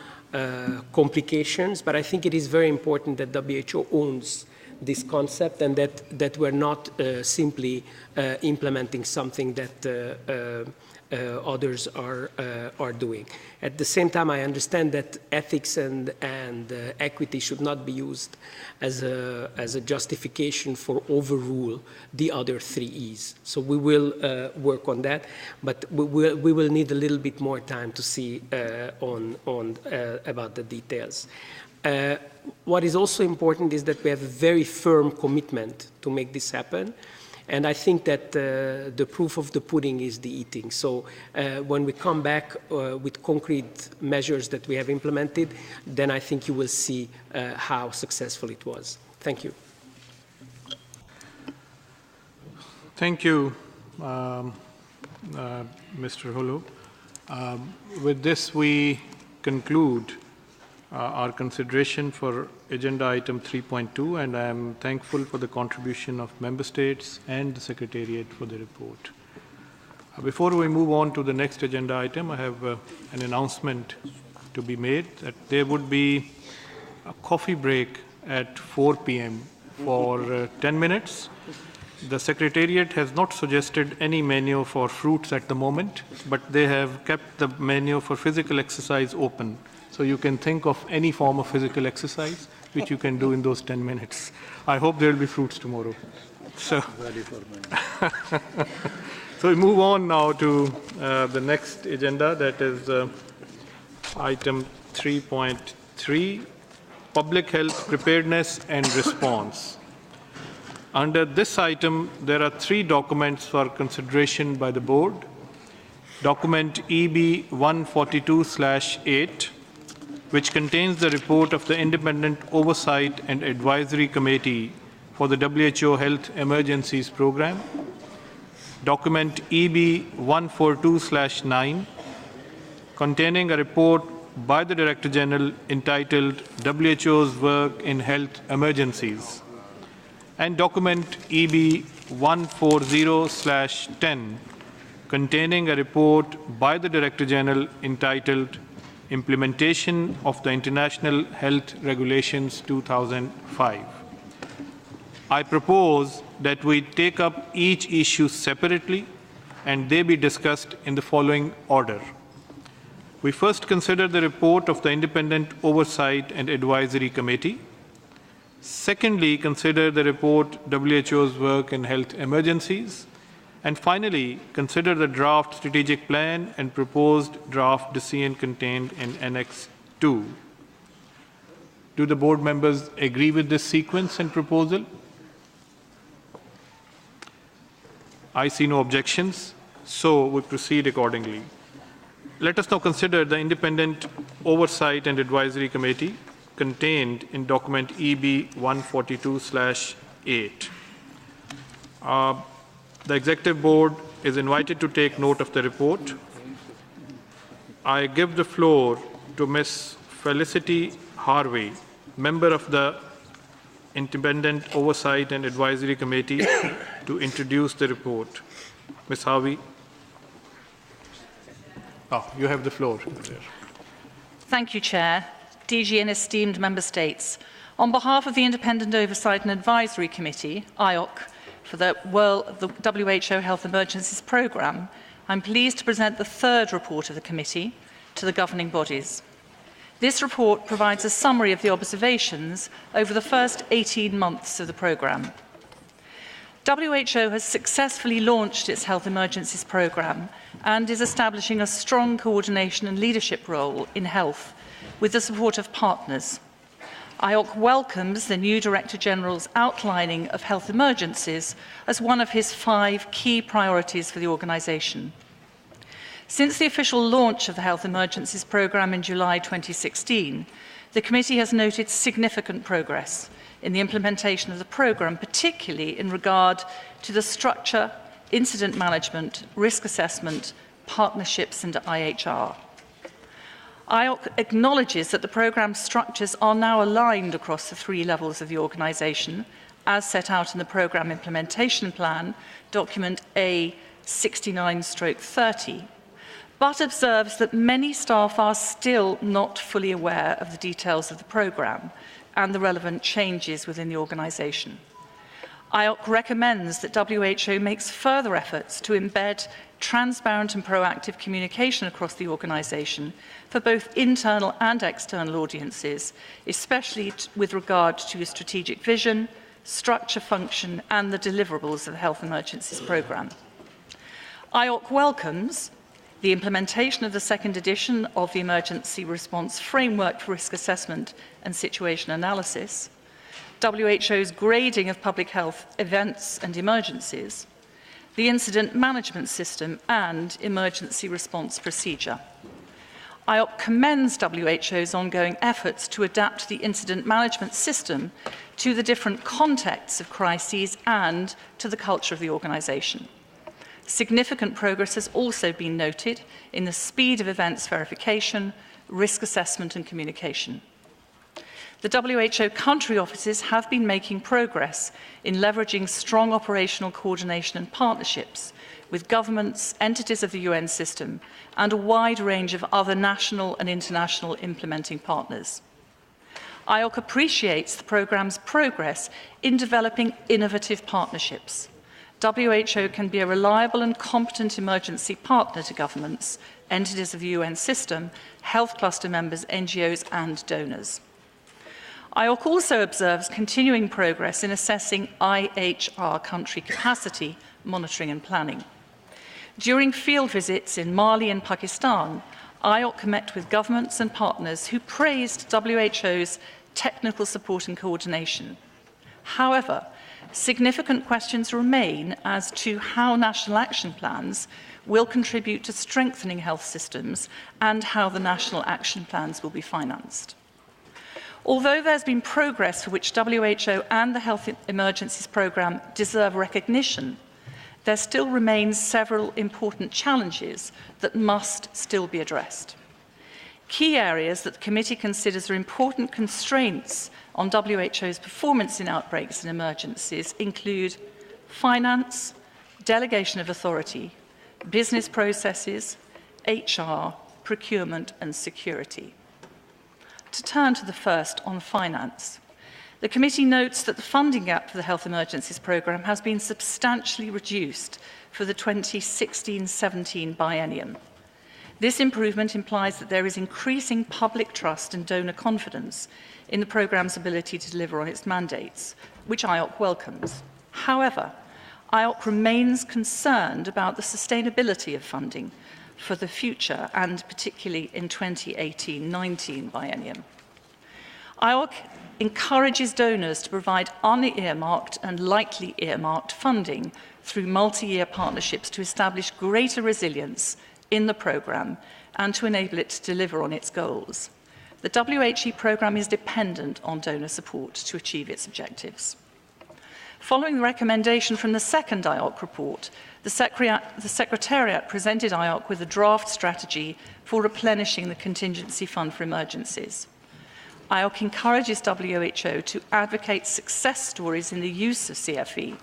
complications, but I think it is very important that WHO owns this concept and that we're not simply implementing something that others are doing. At the same time, I understand that ethics and equity should not be used as a justification for overrule the other 3 E's. So we will work on that, but we will need a little bit more time to see about the details. What is also important is that we have a very firm commitment to make this happen. And I think that the proof of the pudding is the eating. So when we come back with concrete measures that we have implemented, then I think you will see how successful it was. Thank you. Thank you, Mr. Hulu. With this, we conclude our consideration for agenda item 3.2, and I am thankful for the contribution of member states and the Secretariat for the report. Before we move on to the next agenda item, I have an announcement to be made that there would be a coffee break at 4 p.m. for 10 minutes. The Secretariat has not suggested any menu for fruits at the moment, but they have kept the menu for physical exercise open. So you can think of any form of physical exercise which you can do in those 10 minutes. I hope there will be fruits tomorrow. So, so we move on now to the next agenda, that is item 3.3, Public Health Preparedness and Response. Under this item, there are 3 documents for consideration by the board. Document EB 142/8, which contains the report of the Independent Oversight and Advisory Committee for the WHO Health Emergencies Program. Document EB 142/9, containing a report by the Director General entitled WHO's Work in Health Emergencies. And document EB 140/10, containing a report by the Director General entitled Implementation of the International Health Regulations 2005. I propose that we take up each issue separately and they be discussed in the following order. We first consider the report of the Independent Oversight and Advisory Committee. Secondly, consider the report WHO's Work in Health Emergencies. And finally, consider the draft strategic plan and proposed draft decision contained in Annex 2. Do the board members agree with this sequence and proposal? I see no objections, so we proceed accordingly. Let us now consider the Independent Oversight and Advisory Committee contained in document EB 142/8. The Executive Board is invited to take note of the report. I give the floor to Ms. Felicity Harvey, member of the Independent Oversight and Advisory Committee, to introduce the report. Ms. Harvey. Oh, you have the floor. Thank you, Chair. DG and esteemed Member States. On behalf of the Independent Oversight and Advisory Committee, IOC, for the WHO Health Emergencies Programme, I'm pleased to present the third report of the committee to the governing bodies. This report provides a summary of the observations over the first 18 months of the programme. WHO has successfully launched its Health Emergencies Programme and is establishing a strong coordination and leadership role in health with the support of partners. IOC welcomes the new Director General's outlining of health emergencies as one of his 5 key priorities for the organisation. Since the official launch of the Health Emergencies Programme in July 2016, the committee has noted significant progress in the implementation of the programme, particularly in regard to the structure, incident management, risk assessment, partnerships and IHR. IOC acknowledges that the programme structures are now aligned across the 3 levels of the organisation, as set out in the programme implementation plan, document A69/30, but observes that many staff are still not fully aware of the details of the programme and the relevant changes within the organisation. IOC recommends that WHO makes further efforts to embed transparent and proactive communication across the organisation for both internal and external audiences, especially with regard to a strategic vision, structure, function and the deliverables of the Health Emergencies Programme. IOC welcomes the implementation of the 2nd edition of the Emergency Response Framework for Risk Assessment and Situation Analysis, WHO's grading of public health events and emergencies, the Incident Management System and Emergency Response Procedure. IOC commends WHO's ongoing efforts to adapt the incident management system to the different contexts of crises and to the culture of the organisation. Significant progress has also been noted in the speed of events verification, risk assessment and communication. The WHO country offices have been making progress in leveraging strong operational coordination and partnerships with governments, entities of the UN system, and a wide range of other national and international implementing partners. IOC appreciates the programme's progress in developing innovative partnerships. WHO can be a reliable and competent emergency partner to governments, entities of the UN system, health cluster members, NGOs and donors. IOC also observes continuing progress in assessing IHR country capacity, monitoring and planning. During field visits in Mali and Pakistan, IOC met with governments and partners who praised WHO's technical support and coordination. However, significant questions remain as to how national action plans will contribute to strengthening health systems and how the national action plans will be financed. Although there's been progress for which WHO and the Health Emergencies Programme deserve recognition, there still remains several important challenges that must still be addressed. Key areas that the committee considers are important constraints on WHO's performance in outbreaks and emergencies include finance, delegation of authority, business processes, HR, procurement and security. To turn to the first on finance, the committee notes that the funding gap for the Health Emergencies Programme has been substantially reduced for the 2016-17 biennium. This improvement implies that there is increasing public trust and donor confidence in the programme's ability to deliver on its mandates, which IOC welcomes. However, IOC remains concerned about the sustainability of funding for the future and particularly in 2018-19 biennium. IORC encourages donors to provide unearmarked and lightly earmarked funding through multi-year partnerships to establish greater resilience in the programme and to enable it to deliver on its goals. The WHE programme is dependent on donor support to achieve its objectives. Following the recommendation from the second IORC report, the Secretariat presented IORC with a draft strategy for replenishing the contingency fund for emergencies. IORC encourages WHO to advocate success stories in the use of CFE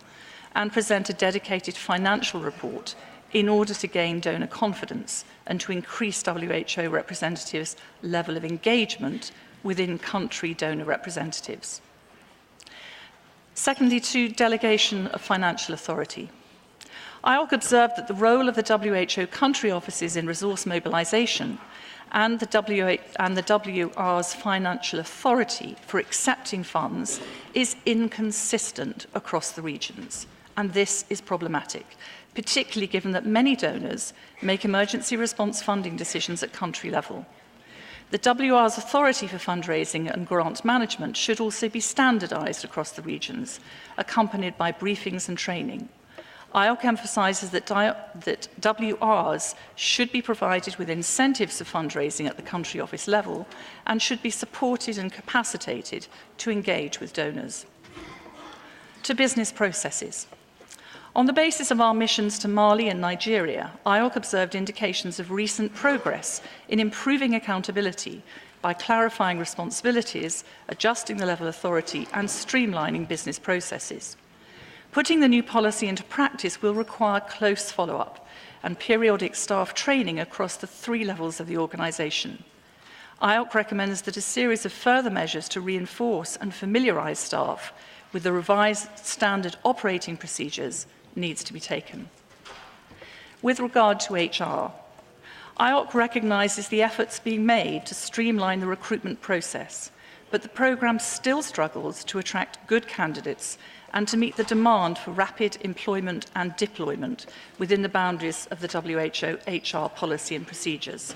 and present a dedicated financial report in order to gain donor confidence and to increase WHO representatives' level of engagement within country donor representatives. Secondly, to delegation of financial authority. IORC observed that the role of the WHO country offices in resource mobilisation and the WR's financial authority for accepting funds is inconsistent across the regions, and this is problematic, particularly given that many donors make emergency response funding decisions at country level. The WR's authority for fundraising and grant management should also be standardised across the regions, accompanied by briefings and training. IORC emphasises that WRs should be provided with incentives for fundraising at the country office level and should be supported and capacitated to engage with donors. To business processes. On the basis of our missions to Mali and Nigeria, IORC observed indications of recent progress in improving accountability by clarifying responsibilities, adjusting the level of authority, and streamlining business processes. Putting the new policy into practice will require close follow-up and periodic staff training across the 3 levels of the organisation. IORC recommends that a series of further measures to reinforce and familiarise staff with the revised standard operating procedures needs to be taken. With regard to HR, IORC recognises the efforts being made to streamline the recruitment process, but the programme still struggles to attract good candidates and to meet the demand for rapid employment and deployment within the boundaries of the WHO HR policy and procedures.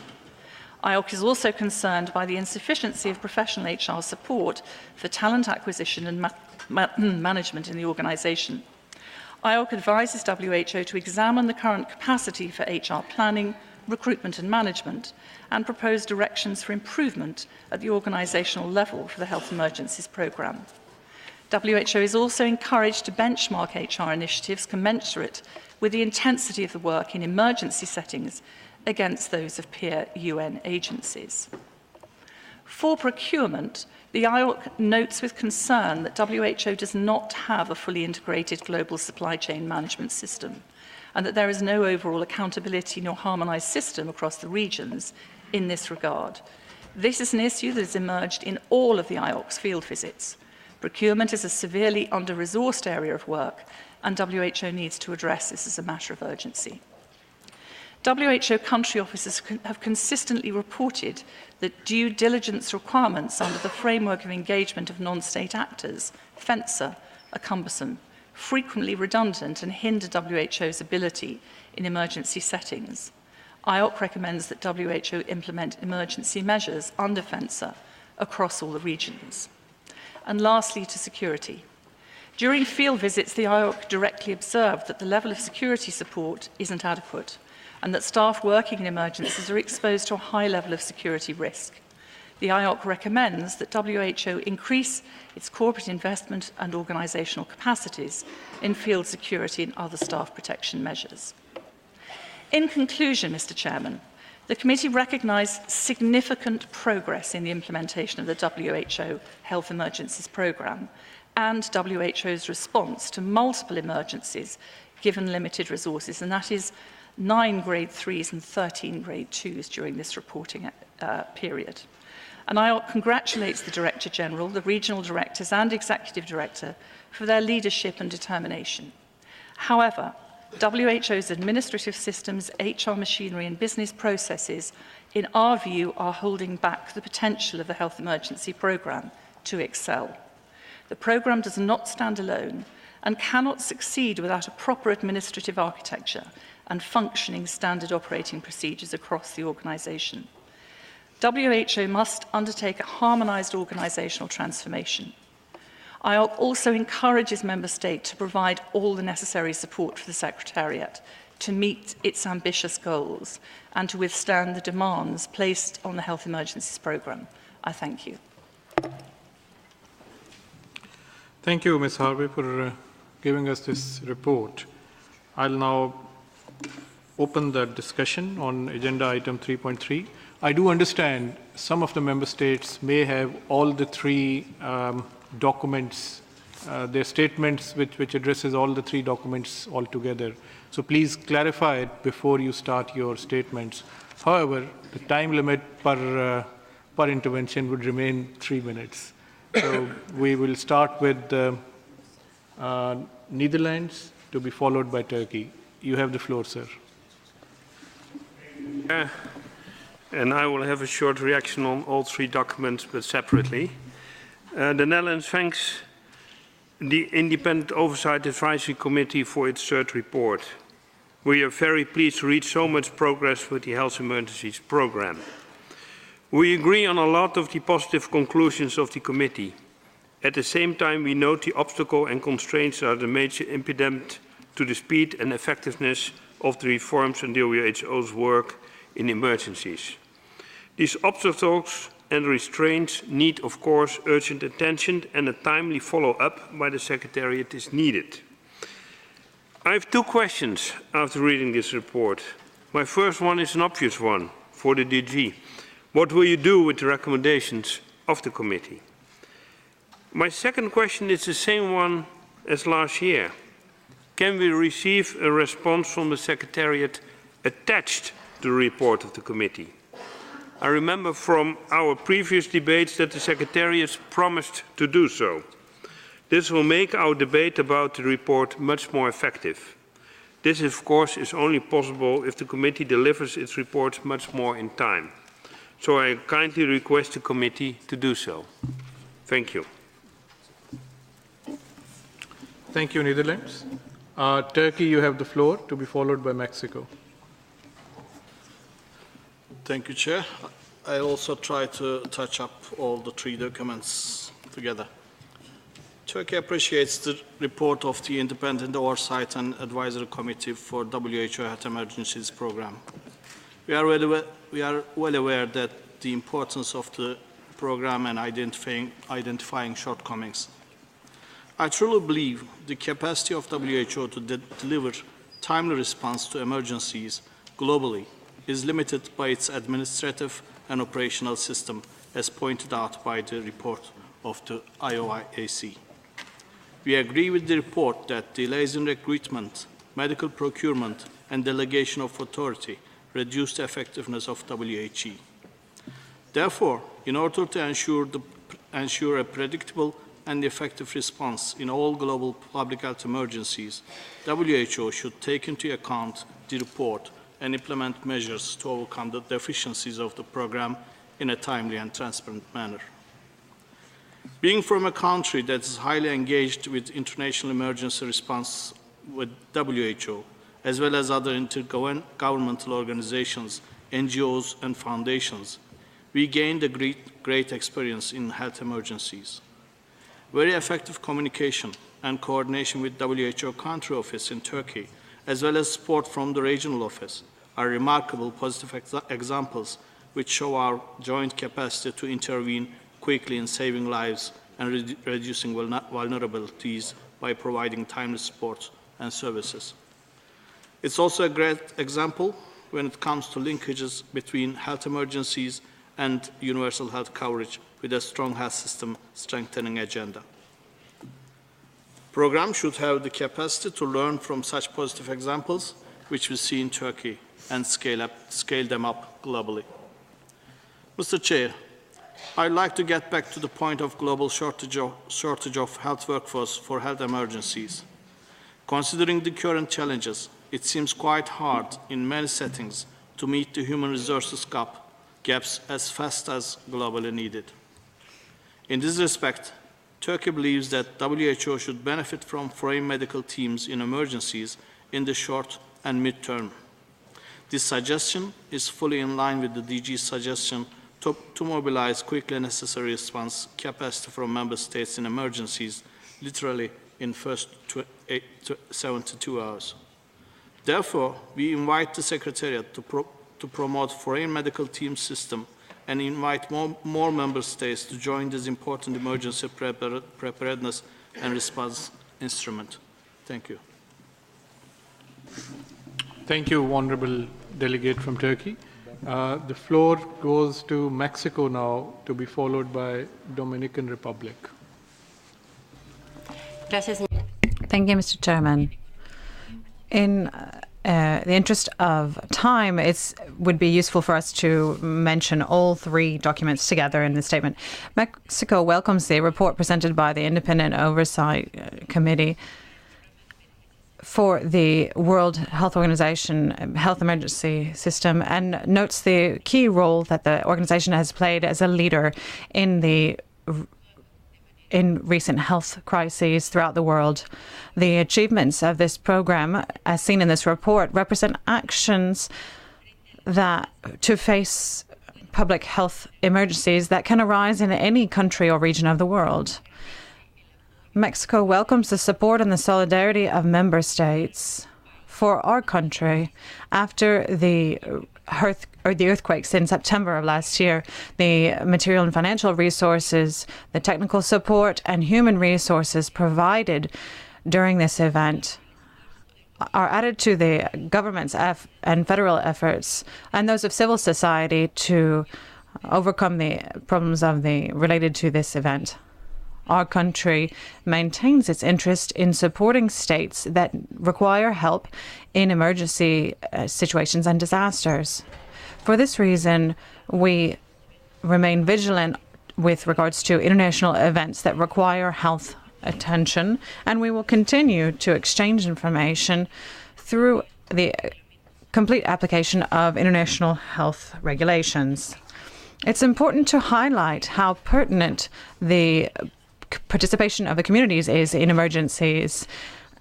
IORC is also concerned by the insufficiency of professional HR support for talent acquisition and management in the organisation. IORC advises WHO to examine the current capacity for HR planning, recruitment and management, and propose directions for improvement at the organisational level for the Health Emergencies Programme. WHO is also encouraged to benchmark HR initiatives commensurate with the intensity of the work in emergency settings against those of peer UN agencies. For procurement, the IORC notes with concern that WHO does not have a fully integrated global supply chain management system, and that there is no overall accountability nor harmonised system across the regions in this regard. This is an issue that has emerged in all of the IORC's field visits. Procurement is a severely under-resourced area of work, and WHO needs to address this as a matter of urgency. WHO country officers have consistently reported that due diligence requirements under the framework of engagement of non-state actors, FENSA, are cumbersome, frequently redundant, and hinder WHO's ability in emergency settings. IORC recommends that WHO implement emergency measures under FENSA across all the regions. And lastly, to security. During field visits, the IORC directly observed that the level of security support isn't adequate and that staff working in emergencies are exposed to a high level of security risk. The IORC recommends that WHO increase its corporate investment and organisational capacities in field security and other staff protection measures. In conclusion, Mr. Chairman, the committee recognised significant progress in the implementation of the WHO Health Emergencies Programme and WHO's response to multiple emergencies given limited resources, and that is 9 grade 3s and 13 grade 2s during this reporting period. And I congratulate the Director General, the Regional Directors and Executive Director for their leadership and determination. However, WHO's administrative systems, HR machinery and business processes, in our view, are holding back the potential of the Health Emergency Programme to excel. The programme does not stand alone and cannot succeed without a proper administrative architecture and functioning standard operating procedures across the organisation. WHO must undertake a harmonised organisational transformation. IOC also encourages Member States to provide all the necessary support for the Secretariat to meet its ambitious goals and to withstand the demands placed on the Health Emergencies Programme. I thank you. Thank you, Ms. Harvey, for giving us this report. I'll now open the discussion on agenda item 3.3. I do understand some of the member states may have all the three documents, their statements which addresses all the three documents altogether. So please clarify it before you start your statements. However, the time limit per intervention would remain 3 minutes. So we will start with Netherlands, to be followed by Turkey. You have the floor, sir. And I will have a short reaction on all three documents, but separately. The Netherlands thanks the Independent Oversight Advisory Committee for its third report. We are very pleased to reach so much progress with the Health Emergencies Programme. We agree on a lot of the positive conclusions of the committee. At the same time, we note the obstacle and constraints are the major impediment to the speed and effectiveness of the reforms in WHO's work in emergencies. These obstacles and restraints need, of course, urgent attention, and a timely follow-up by the Secretariat is needed. I have two questions after reading this report. My first one is an obvious one for the DG. What will you do with the recommendations of the committee? My second question is the same one as last year. Can we receive a response from the Secretariat attached to the report of the committee? I remember from our previous debates that the Secretariat promised to do so. This will make our debate about the report much more effective. This, of course, is only possible if the committee delivers its reports much more in time. So I kindly request the committee to do so. Thank you. Thank you, Netherlands. Turkey, you have the floor, to be followed by Mexico. Thank you, Chair. I'll also try to touch up all the three documents together. Turkey appreciates the report of the Independent Oversight and Advisory Committee for WHO Health Emergencies Programme. We are well aware that the importance of the programme and identifying shortcomings. I truly believe the capacity of WHO to deliver timely response to emergencies globally is limited by its administrative and operational system, as pointed out by the report of the IOIAC. We agree with the report that delays in recruitment, medical procurement, and delegation of authority reduce the effectiveness of WHE. Therefore, in order to ensure a predictable and effective response in all global public health emergencies, WHO should take into account the report and implement measures to overcome the deficiencies of the programme in a timely and transparent manner. Being from a country that is highly engaged with international emergency response with WHO, as well as other intergovernmental organizations, NGOs, and foundations, we gained a great experience in health emergencies. Very effective communication and coordination with WHO country office in Turkey, as well as support from the regional office, are remarkable positive examples which show our joint capacity to intervene quickly in saving lives and reducing vulnerabilities by providing timely support and services. It's also a great example when it comes to linkages between health emergencies and universal health coverage with a strong health system strengthening agenda. Programs should have the capacity to learn from such positive examples, which we see in Turkey, and scale them up globally. Mr. Chair, I'd like to get back to the point of global shortage of health workforce for health emergencies. Considering the current challenges, it seems quite hard in many settings to meet the human resources gaps as fast as globally needed. In this respect, Turkey believes that WHO should benefit from foreign medical teams in emergencies in the short and mid-term. This suggestion is fully in line with the DG's suggestion to mobilize quickly necessary response capacity from member states in emergencies, literally in first 72 hours. Therefore, we invite the Secretariat to promote foreign medical team system and invite more member states to join this important emergency preparedness and response instrument. Thank you. Thank you, Honorable Delegate from Turkey. The floor goes to Mexico now, to be followed by Dominican Republic. Thank you, Mr. Chairman. In the interest of time, it would be useful for us to mention all three documents together in the statement. Mexico welcomes the report presented by the Independent Oversight Committee for the World Health Organization Health Emergency System and notes the key role that the organization has played as a leader in recent health crises throughout the world. The achievements of this program, as seen in this report, represent actions that to face public health emergencies that can arise in any country or region of the world. Mexico welcomes the support and the solidarity of member states for our country after the earthquakes in September of last year. The material and financial resources, the technical support and human resources provided during this event are added to the government's and federal efforts and those of civil society to overcome the problems related to this event. Our country maintains its interest in supporting states that require help in emergency situations and disasters. For this reason, we remain vigilant with regards to international events that require health attention, and we will continue to exchange information through the complete application of international health regulations. It's important to highlight how pertinent the participation of the communities is in emergencies,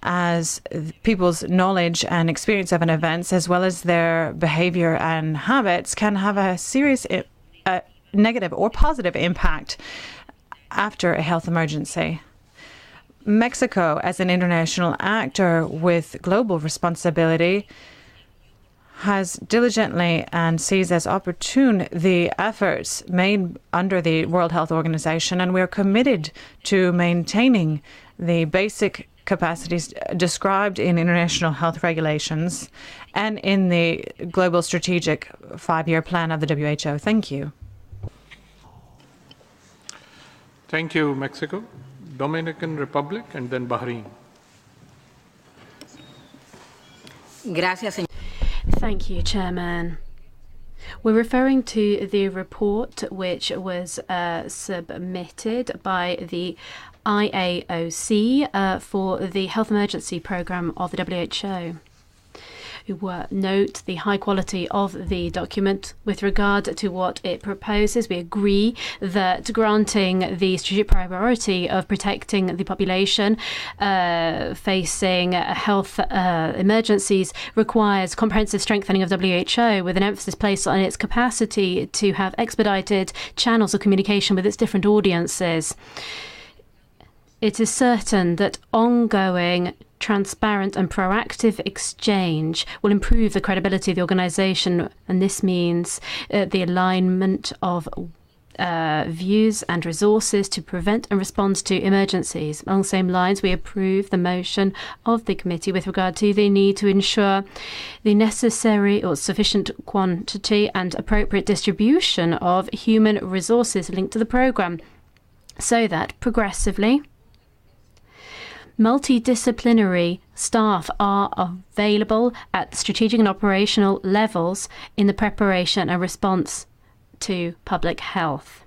as people's knowledge and experience of an event, as well as their behavior and habits, can have a serious negative or positive impact after a health emergency. Mexico, as an international actor with global responsibility, has diligently and sees as opportune the efforts made under the World Health Organization, and we are committed to maintaining the basic capacities described in international health regulations and in the Global Strategic 5-Year Plan of the WHO. Thank you. Thank you, Mexico. Dominican Republic and then Bahrain. Gracias, señor. Thank you, Chairman. We're referring to the report which was submitted by the IAOC for the Health Emergency Programme of the WHO. We note the high quality of the document with regard to what it proposes. We agree that granting the strategic priority of protecting the population facing health emergencies requires comprehensive strengthening of WHO, with an emphasis placed on its capacity to have expedited channels of communication with its different audiences. It is certain that ongoing, transparent and proactive exchange will improve the credibility of the organisation, and this means the alignment of views and resources to prevent and respond to emergencies. Along the same lines, we approve the motion of the committee with regard to the need to ensure the necessary or sufficient quantity and appropriate distribution of human resources linked to the programme, so that progressively multidisciplinary staff are available at strategic and operational levels in the preparation and response to public health.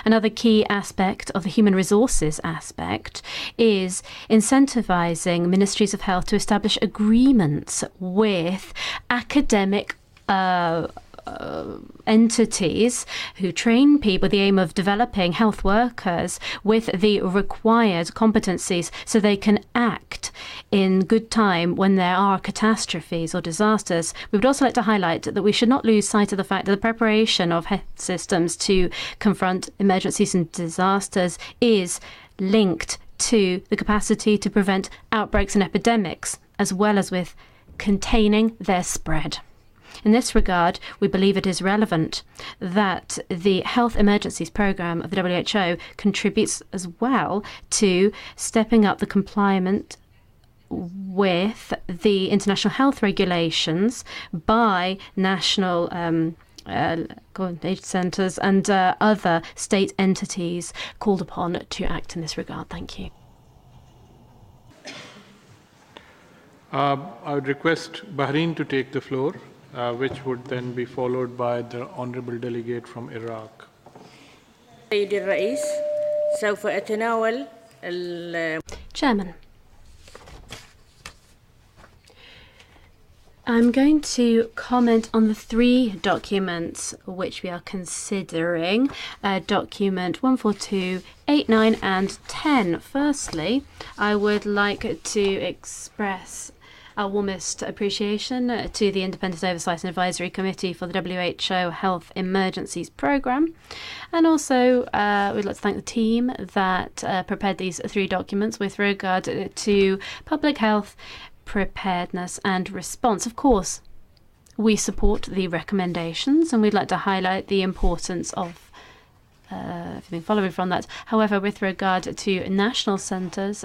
Another key aspect of the human resources aspect is incentivising ministries of health to establish agreements with academic entities who train people with the aim of developing health workers with the required competencies so they can act in good time when there are catastrophes or disasters. We would also like to highlight that we should not lose sight of the fact that the preparation of health systems to confront emergencies and disasters is linked to the capacity to prevent outbreaks and epidemics, as well as with containing their spread. In this regard, we believe it is relevant that the Health Emergencies Programme of the WHO contributes as well to stepping up the compliance with the international health regulations by national coordinated centres and other state entities called upon to act in this regard. Thank you. I would request Bahrain to take the floor, which would then be followed by the honourable delegate from Iraq. Chairman, I'm going to comment on the three documents which we are considering, document 142, 8, 9 and 10. Firstly, I would like to express our warmest appreciation to the Independent Oversight and Advisory Committee for the WHO Health Emergencies Programme. And also, we'd like to thank the team that prepared these three documents with regard to public health, preparedness and response. Of course, we support the recommendations and we'd like to highlight the importance of following from that. However, with regard to national centres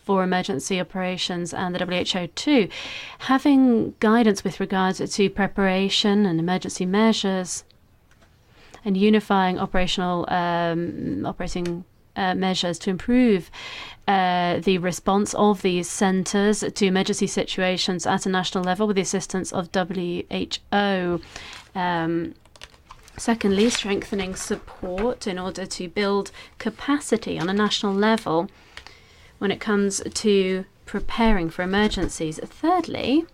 for emergency operations and the WHO too, having guidance with regard to preparation and emergency measures and unifying operating measures to improve the response of these centres to emergency situations at a national level with the assistance of WHO. Secondly, strengthening support in order to build capacity on a national level when it comes to preparing for emergencies. Thirdly,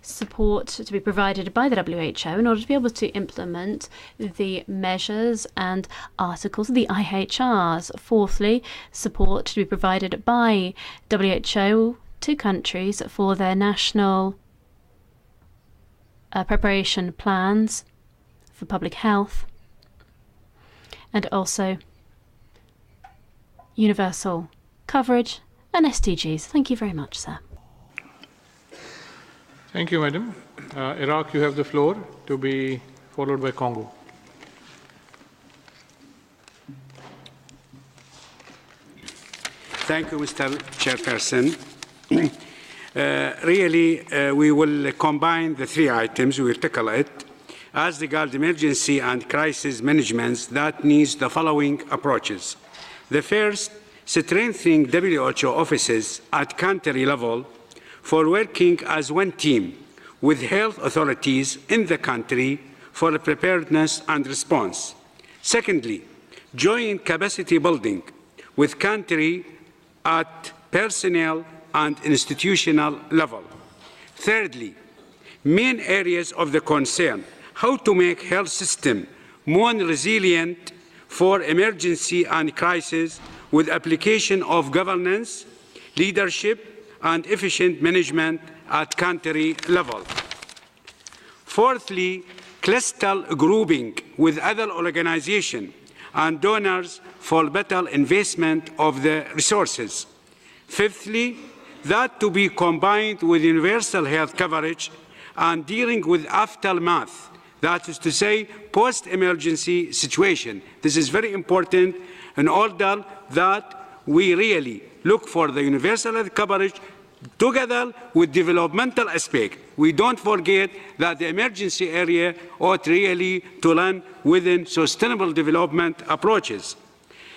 support to be provided by the WHO in order to be able to implement the measures and articles of the IHRs. Fourthly, support to be provided by WHO to countries for their national preparation plans for public health, and also universal coverage and SDGs. Thank you very much, sir. Thank you, Madam. Iraq, you have the floor, to be followed by Congo. Thank you, Mr. Chairperson. We will combine the three items. We will tackle it. As regards emergency and crisis management, that needs the following approaches. The first, strengthening WHO offices at country level for working as one team with health authorities in the country for preparedness and response. Secondly, joint capacity building with country at personnel and institutional level. Thirdly, main areas of the concern: how to make health system more resilient for emergency and crisis with application of governance, leadership, and efficient management at country level. Fourthly, cluster grouping with other organizations and donors for better investment of the resources. Fifthly, that to be combined with universal health coverage and dealing with aftermath, that is to say, post-emergency situation. This is very important in order that we really look for the universal health coverage together with developmental aspect. We don't forget that the emergency area ought really to run within sustainable development approaches.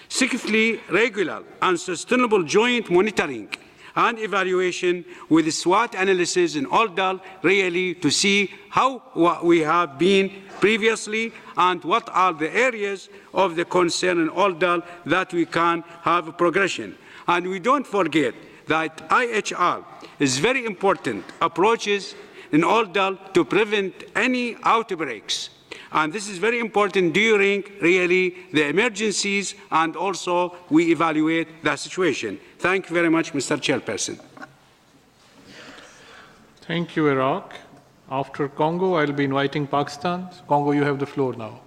Sixthly, regular and sustainable joint monitoring and evaluation with SWOT analysis in order really to see how we have been previously and what are the areas of the concern in order that we can have progression. And we don't forget that IHR is very important approaches in order to prevent any outbreaks. And this is very important during really the emergencies, and also we evaluate the situation. Thank you very much, Mr. Chairperson. Thank you, Iraq. After Congo, I'll be inviting Pakistan. Congo, you have the floor now.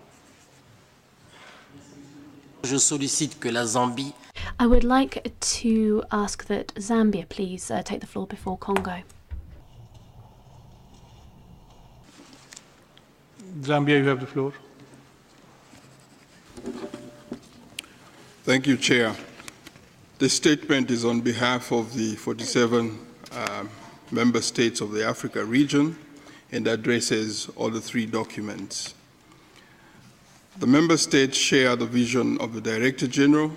Je sollicite que la Zambie. I would like to ask that Zambia please take the floor before Congo. Zambia, you have the floor. Thank you, Chair. This statement is on behalf of the 47 member states of the Africa region and addresses all the three documents. The member states share the vision of the Director General,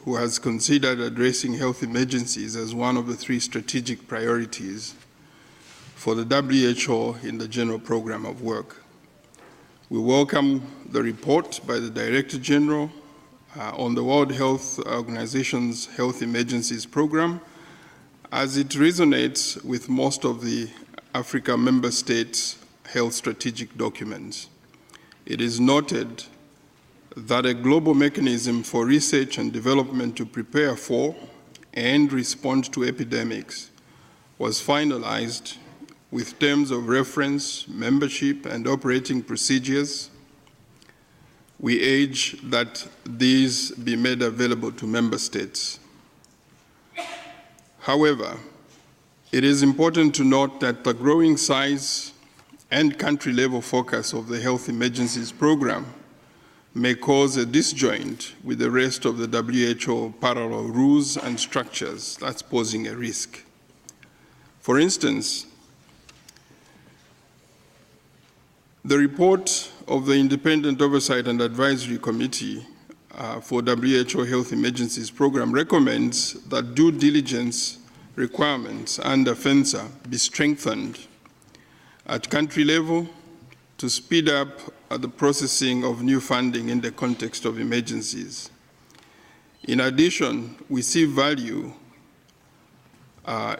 who has considered addressing health emergencies as one of the three strategic priorities for the WHO in the General Program of Work. We welcome the report by the Director General on the World Health Organization's Health Emergencies Program, as it resonates with most of the Africa member states' health strategic documents. It is noted that a global mechanism for research and development to prepare for and respond to epidemics was finalized with terms of reference, membership, and operating procedures. We urge that these be made available to member states. However, it is important to note that the growing size and country-level focus of the Health Emergencies Program may cause a disjoint with the rest of the WHO parallel rules and structures. That's posing a risk. For instance, the report of the Independent Oversight and Advisory Committee for WHO Health Emergencies Program recommends that due diligence requirements under FENSA be strengthened at country level to speed up the processing of new funding in the context of emergencies. In addition, we see value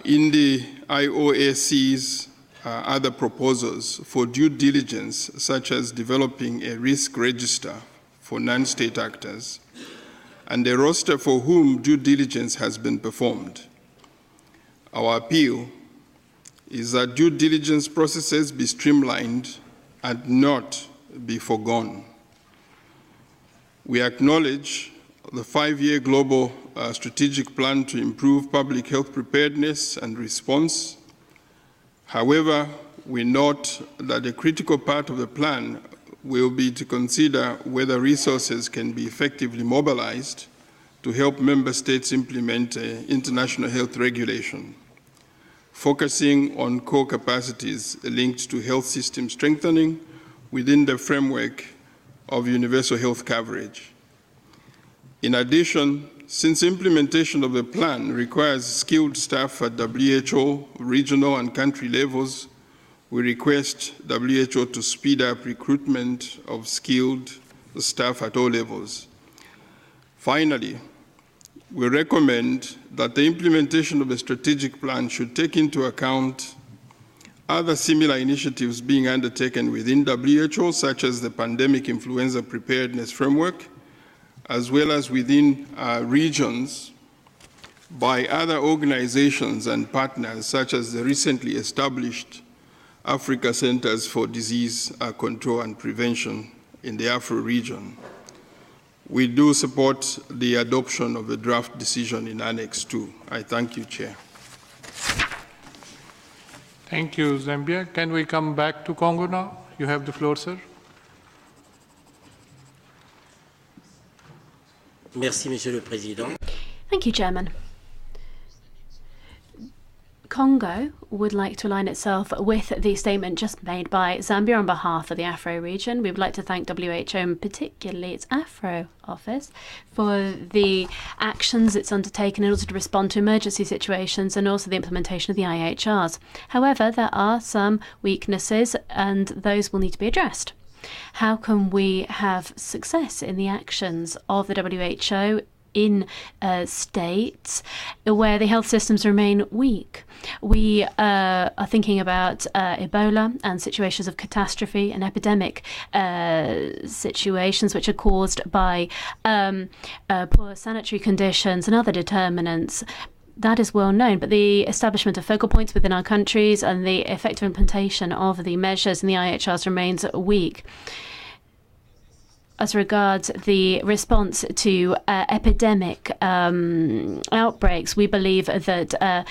in the IOAC's other proposals for due diligence, such as developing a risk register for non-state actors and a roster for whom due diligence has been performed. Our appeal is that due diligence processes be streamlined and not be foregone. We acknowledge the 5-year global strategic plan to improve public health preparedness and response. However, we note that a critical part of the plan will be to consider whether resources can be effectively mobilized to help member states implement international health regulation, focusing on core capacities linked to health system strengthening within the framework of universal health coverage. In addition, since implementation of the plan requires skilled staff at WHO, regional and country levels, we request WHO to speed up recruitment of skilled staff at all levels. Finally, we recommend that the implementation of the strategic plan should take into account other similar initiatives being undertaken within WHO, such as the Pandemic Influenza Preparedness Framework, as well as within regions by other organizations and partners, such as the recently established Africa Centers for Disease Control and Prevention in the Afro region. We do support the adoption of the draft decision in Annex 2. I thank you, Chair. Thank you, Zambia. Can we come back to Congo now? You have the floor, sir. Merci, Monsieur le Président. Thank you, Chairman. Congo would like to align itself with the statement just made by Zambia on behalf of the Afro region. We would like to thank WHO, and particularly its Afro office, for the actions it's undertaken in order to respond to emergency situations and also the implementation of the IHRs. However, there are some weaknesses and those will need to be addressed. How can we have success in the actions of the WHO in states where the health systems remain weak. We are thinking about Ebola and situations of catastrophe and epidemic situations which are caused by poor sanitary conditions and other determinants. That is well known, but the establishment of focal points within our countries and the effective implementation of the measures in the IHRs remains weak. As regards the response to epidemic outbreaks, we believe that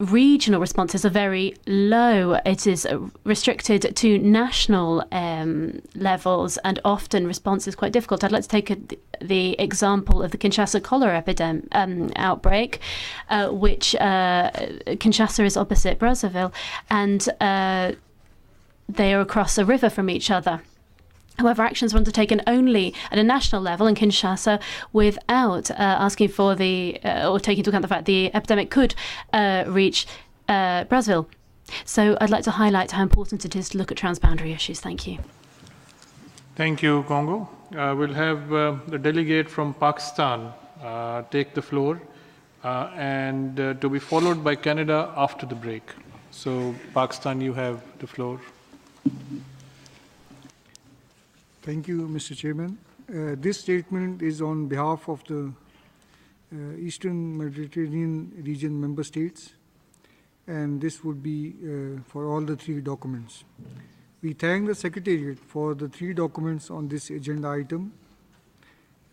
regional responses are very low. It is restricted to national levels, and often response is quite difficult. I'd like to take the example of the Kinshasa cholera outbreak, which Kinshasa is opposite Brazzaville, and they are across a river from each other. However, actions were undertaken only at a national level in Kinshasa without asking for or taking into account the fact the epidemic could reach Brazzaville. So I'd like to highlight how important it is to look at transboundary issues. Thank you. Thank you, Congo. We'll have the delegate from Pakistan take the floor and to be followed by Canada after the break. So, Pakistan, you have the floor. Thank you, Mr. Chairman. This statement is on behalf of the Eastern Mediterranean region member states, and this would be for all the three documents. We thank the Secretariat for the three documents on this agenda item.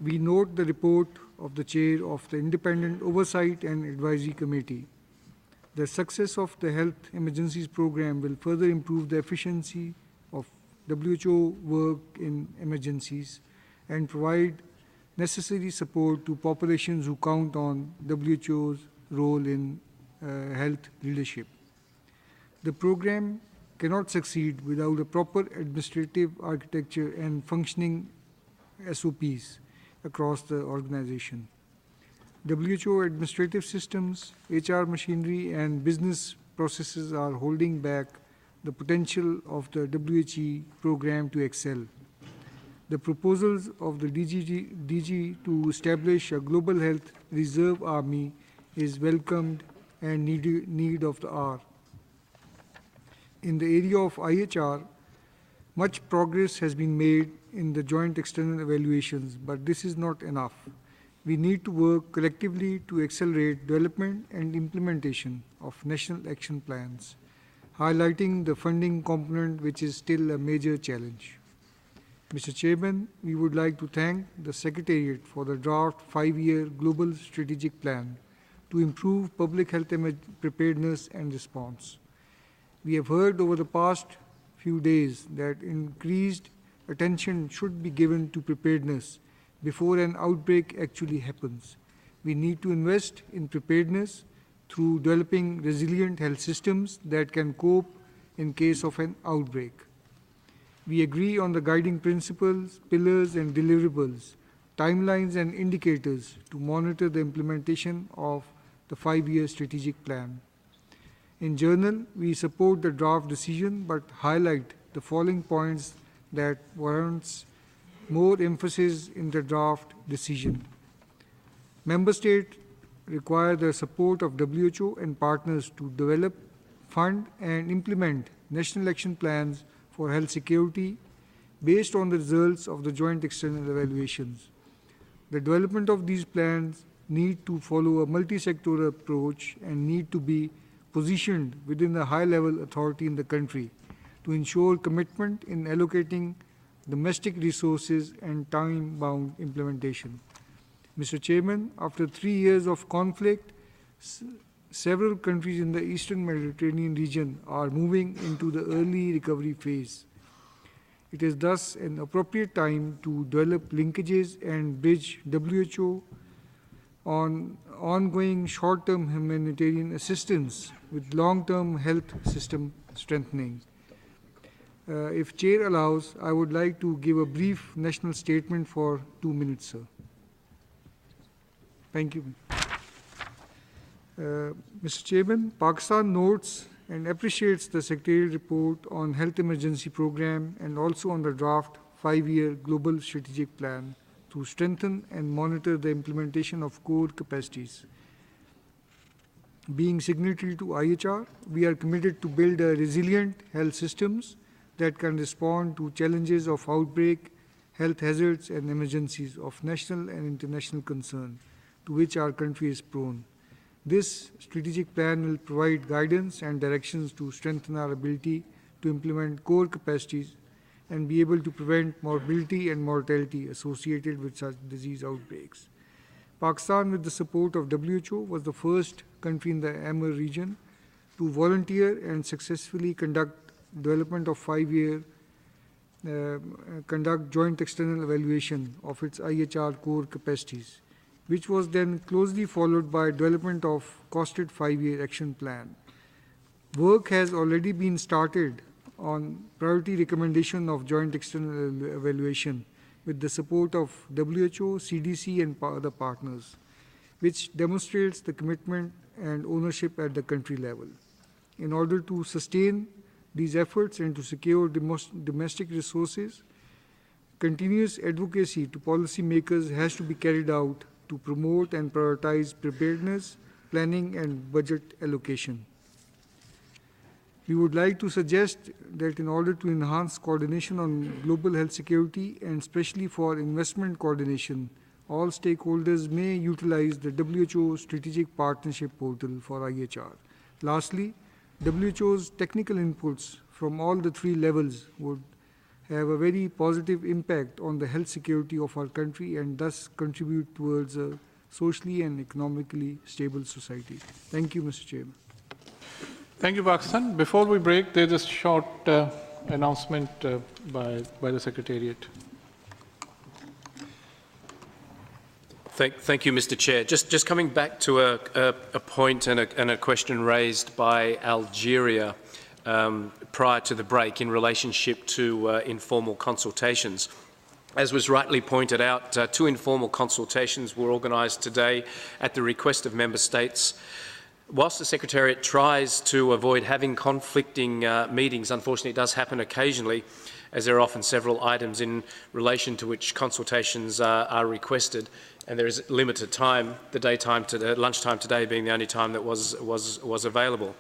We note the report of the Chair of the Independent Oversight and Advisory Committee. The success of the Health Emergencies Program will further improve the efficiency of WHO work in emergencies and provide necessary support to populations who count on WHO's role in health leadership. The program cannot succeed without a proper administrative architecture and functioning SOPs across the organization. WHO administrative systems, HR machinery, and business processes are holding back the potential of the WHE program to excel. The proposals of the DG to establish a global health reserve army is welcomed and need of the hour. In the area of IHR, much progress has been made in the joint external evaluations, but this is not enough. We need to work collectively to accelerate development and implementation of national action plans, highlighting the funding component, which is still a major challenge. Mr. Chairman, we would like to thank the Secretariat for the draft 5-year Global Strategic Plan to improve public health preparedness and response. We have heard over the past few days that increased attention should be given to preparedness before an outbreak actually happens. We need to invest in preparedness through developing resilient health systems that can cope in case of an outbreak. We agree on the guiding principles, pillars, and deliverables, timelines, and indicators to monitor the implementation of the 5-year strategic plan. In general, we support the draft decision but highlight the following points that warrants more emphasis in the draft decision. Member States require the support of WHO and partners to develop, fund, and implement national action plans for health security based on the results of the joint external evaluations. The development of these plans need to follow a multi-sectoral approach and need to be positioned within a high-level authority in the country to ensure commitment in allocating domestic resources and time-bound implementation. Mr. Chairman, after 3 years of conflict, several countries in the Eastern Mediterranean region are moving into the early recovery phase. It is thus an appropriate time to develop linkages and bridge WHO on ongoing short-term humanitarian assistance with long-term health system strengthening. If Chair allows, I would like to give a brief national statement for 2 minutes, sir. Thank you. Mr. Chairman, Pakistan notes and appreciates the Secretariat report on Health Emergency Program and also on the draft 5-year Global Strategic Plan to strengthen and monitor the implementation of core capacities. Being signatory to IHR, we are committed to build a resilient health systems that can respond to challenges of outbreak, health hazards and emergencies of national and international concern to which our country is prone. This strategic plan will provide guidance and directions to strengthen our ability to implement core capacities and be able to prevent morbidity and mortality associated with such disease outbreaks. Pakistan, with the support of WHO, was the first country in the AMER region to volunteer and successfully conduct development of 5-year conduct joint external evaluation of its IHR core capacities, which was then closely followed by development of costed 5-year action plan. Work has already been started on priority recommendation of joint external evaluation with the support of WHO, CDC and other partners, which demonstrates the commitment and ownership at the country level. In order to sustain these efforts and to secure domestic resources, continuous advocacy to policymakers has to be carried out to promote and prioritize preparedness, planning and budget allocation. We would like to suggest that in order to enhance coordination on global health security and especially for investment coordination, all stakeholders may utilize the WHO Strategic Partnership Portal for IHR. Lastly, WHO's technical inputs from all the 3 levels would have a very positive impact on the health security of our country and thus contribute towards a socially and economically stable society. Thank you, Mr. Chairman. Thank you, Pakistan. Before we break, there's a short announcement by the Secretariat. Thank you, Mr. Chair. Just coming back to a point and a question raised by Algeria prior to the break in relationship to informal consultations. As was rightly pointed out, 2 informal consultations were organised today at the request of Member States. Whilst the Secretariat tries to avoid having conflicting meetings, unfortunately it does happen occasionally, as there are often several items in relation to which consultations are requested, and there is limited time, lunchtime today being the only time that was available,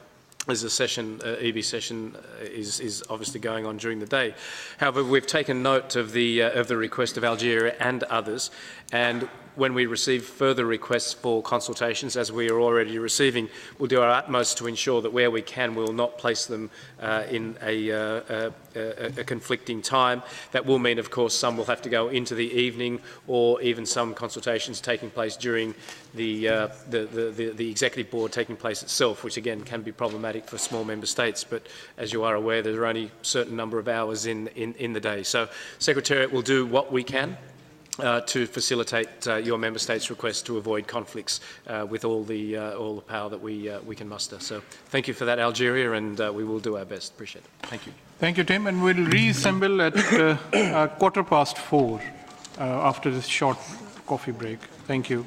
as the session, EB session is obviously going on during the day. However, we've taken note of the request of Algeria and others, and when we receive further requests for consultations, as we are already receiving, we'll do our utmost to ensure that where we can, we'll not place them in a conflicting time. That will mean, of course, some will have to go into the evening, or even some consultations taking place during the executive board taking place itself, which again can be problematic for small member states. But as you are aware, there are only a certain number of hours in the day. So Secretariat will do what we can to facilitate your member states' request to avoid conflicts with all the power that we can muster. So thank you for that, Algeria, and we will do our best. Appreciate it. Thank you. Thank you, Tim, and we'll reassemble at 4:15 after this short coffee break. Thank you.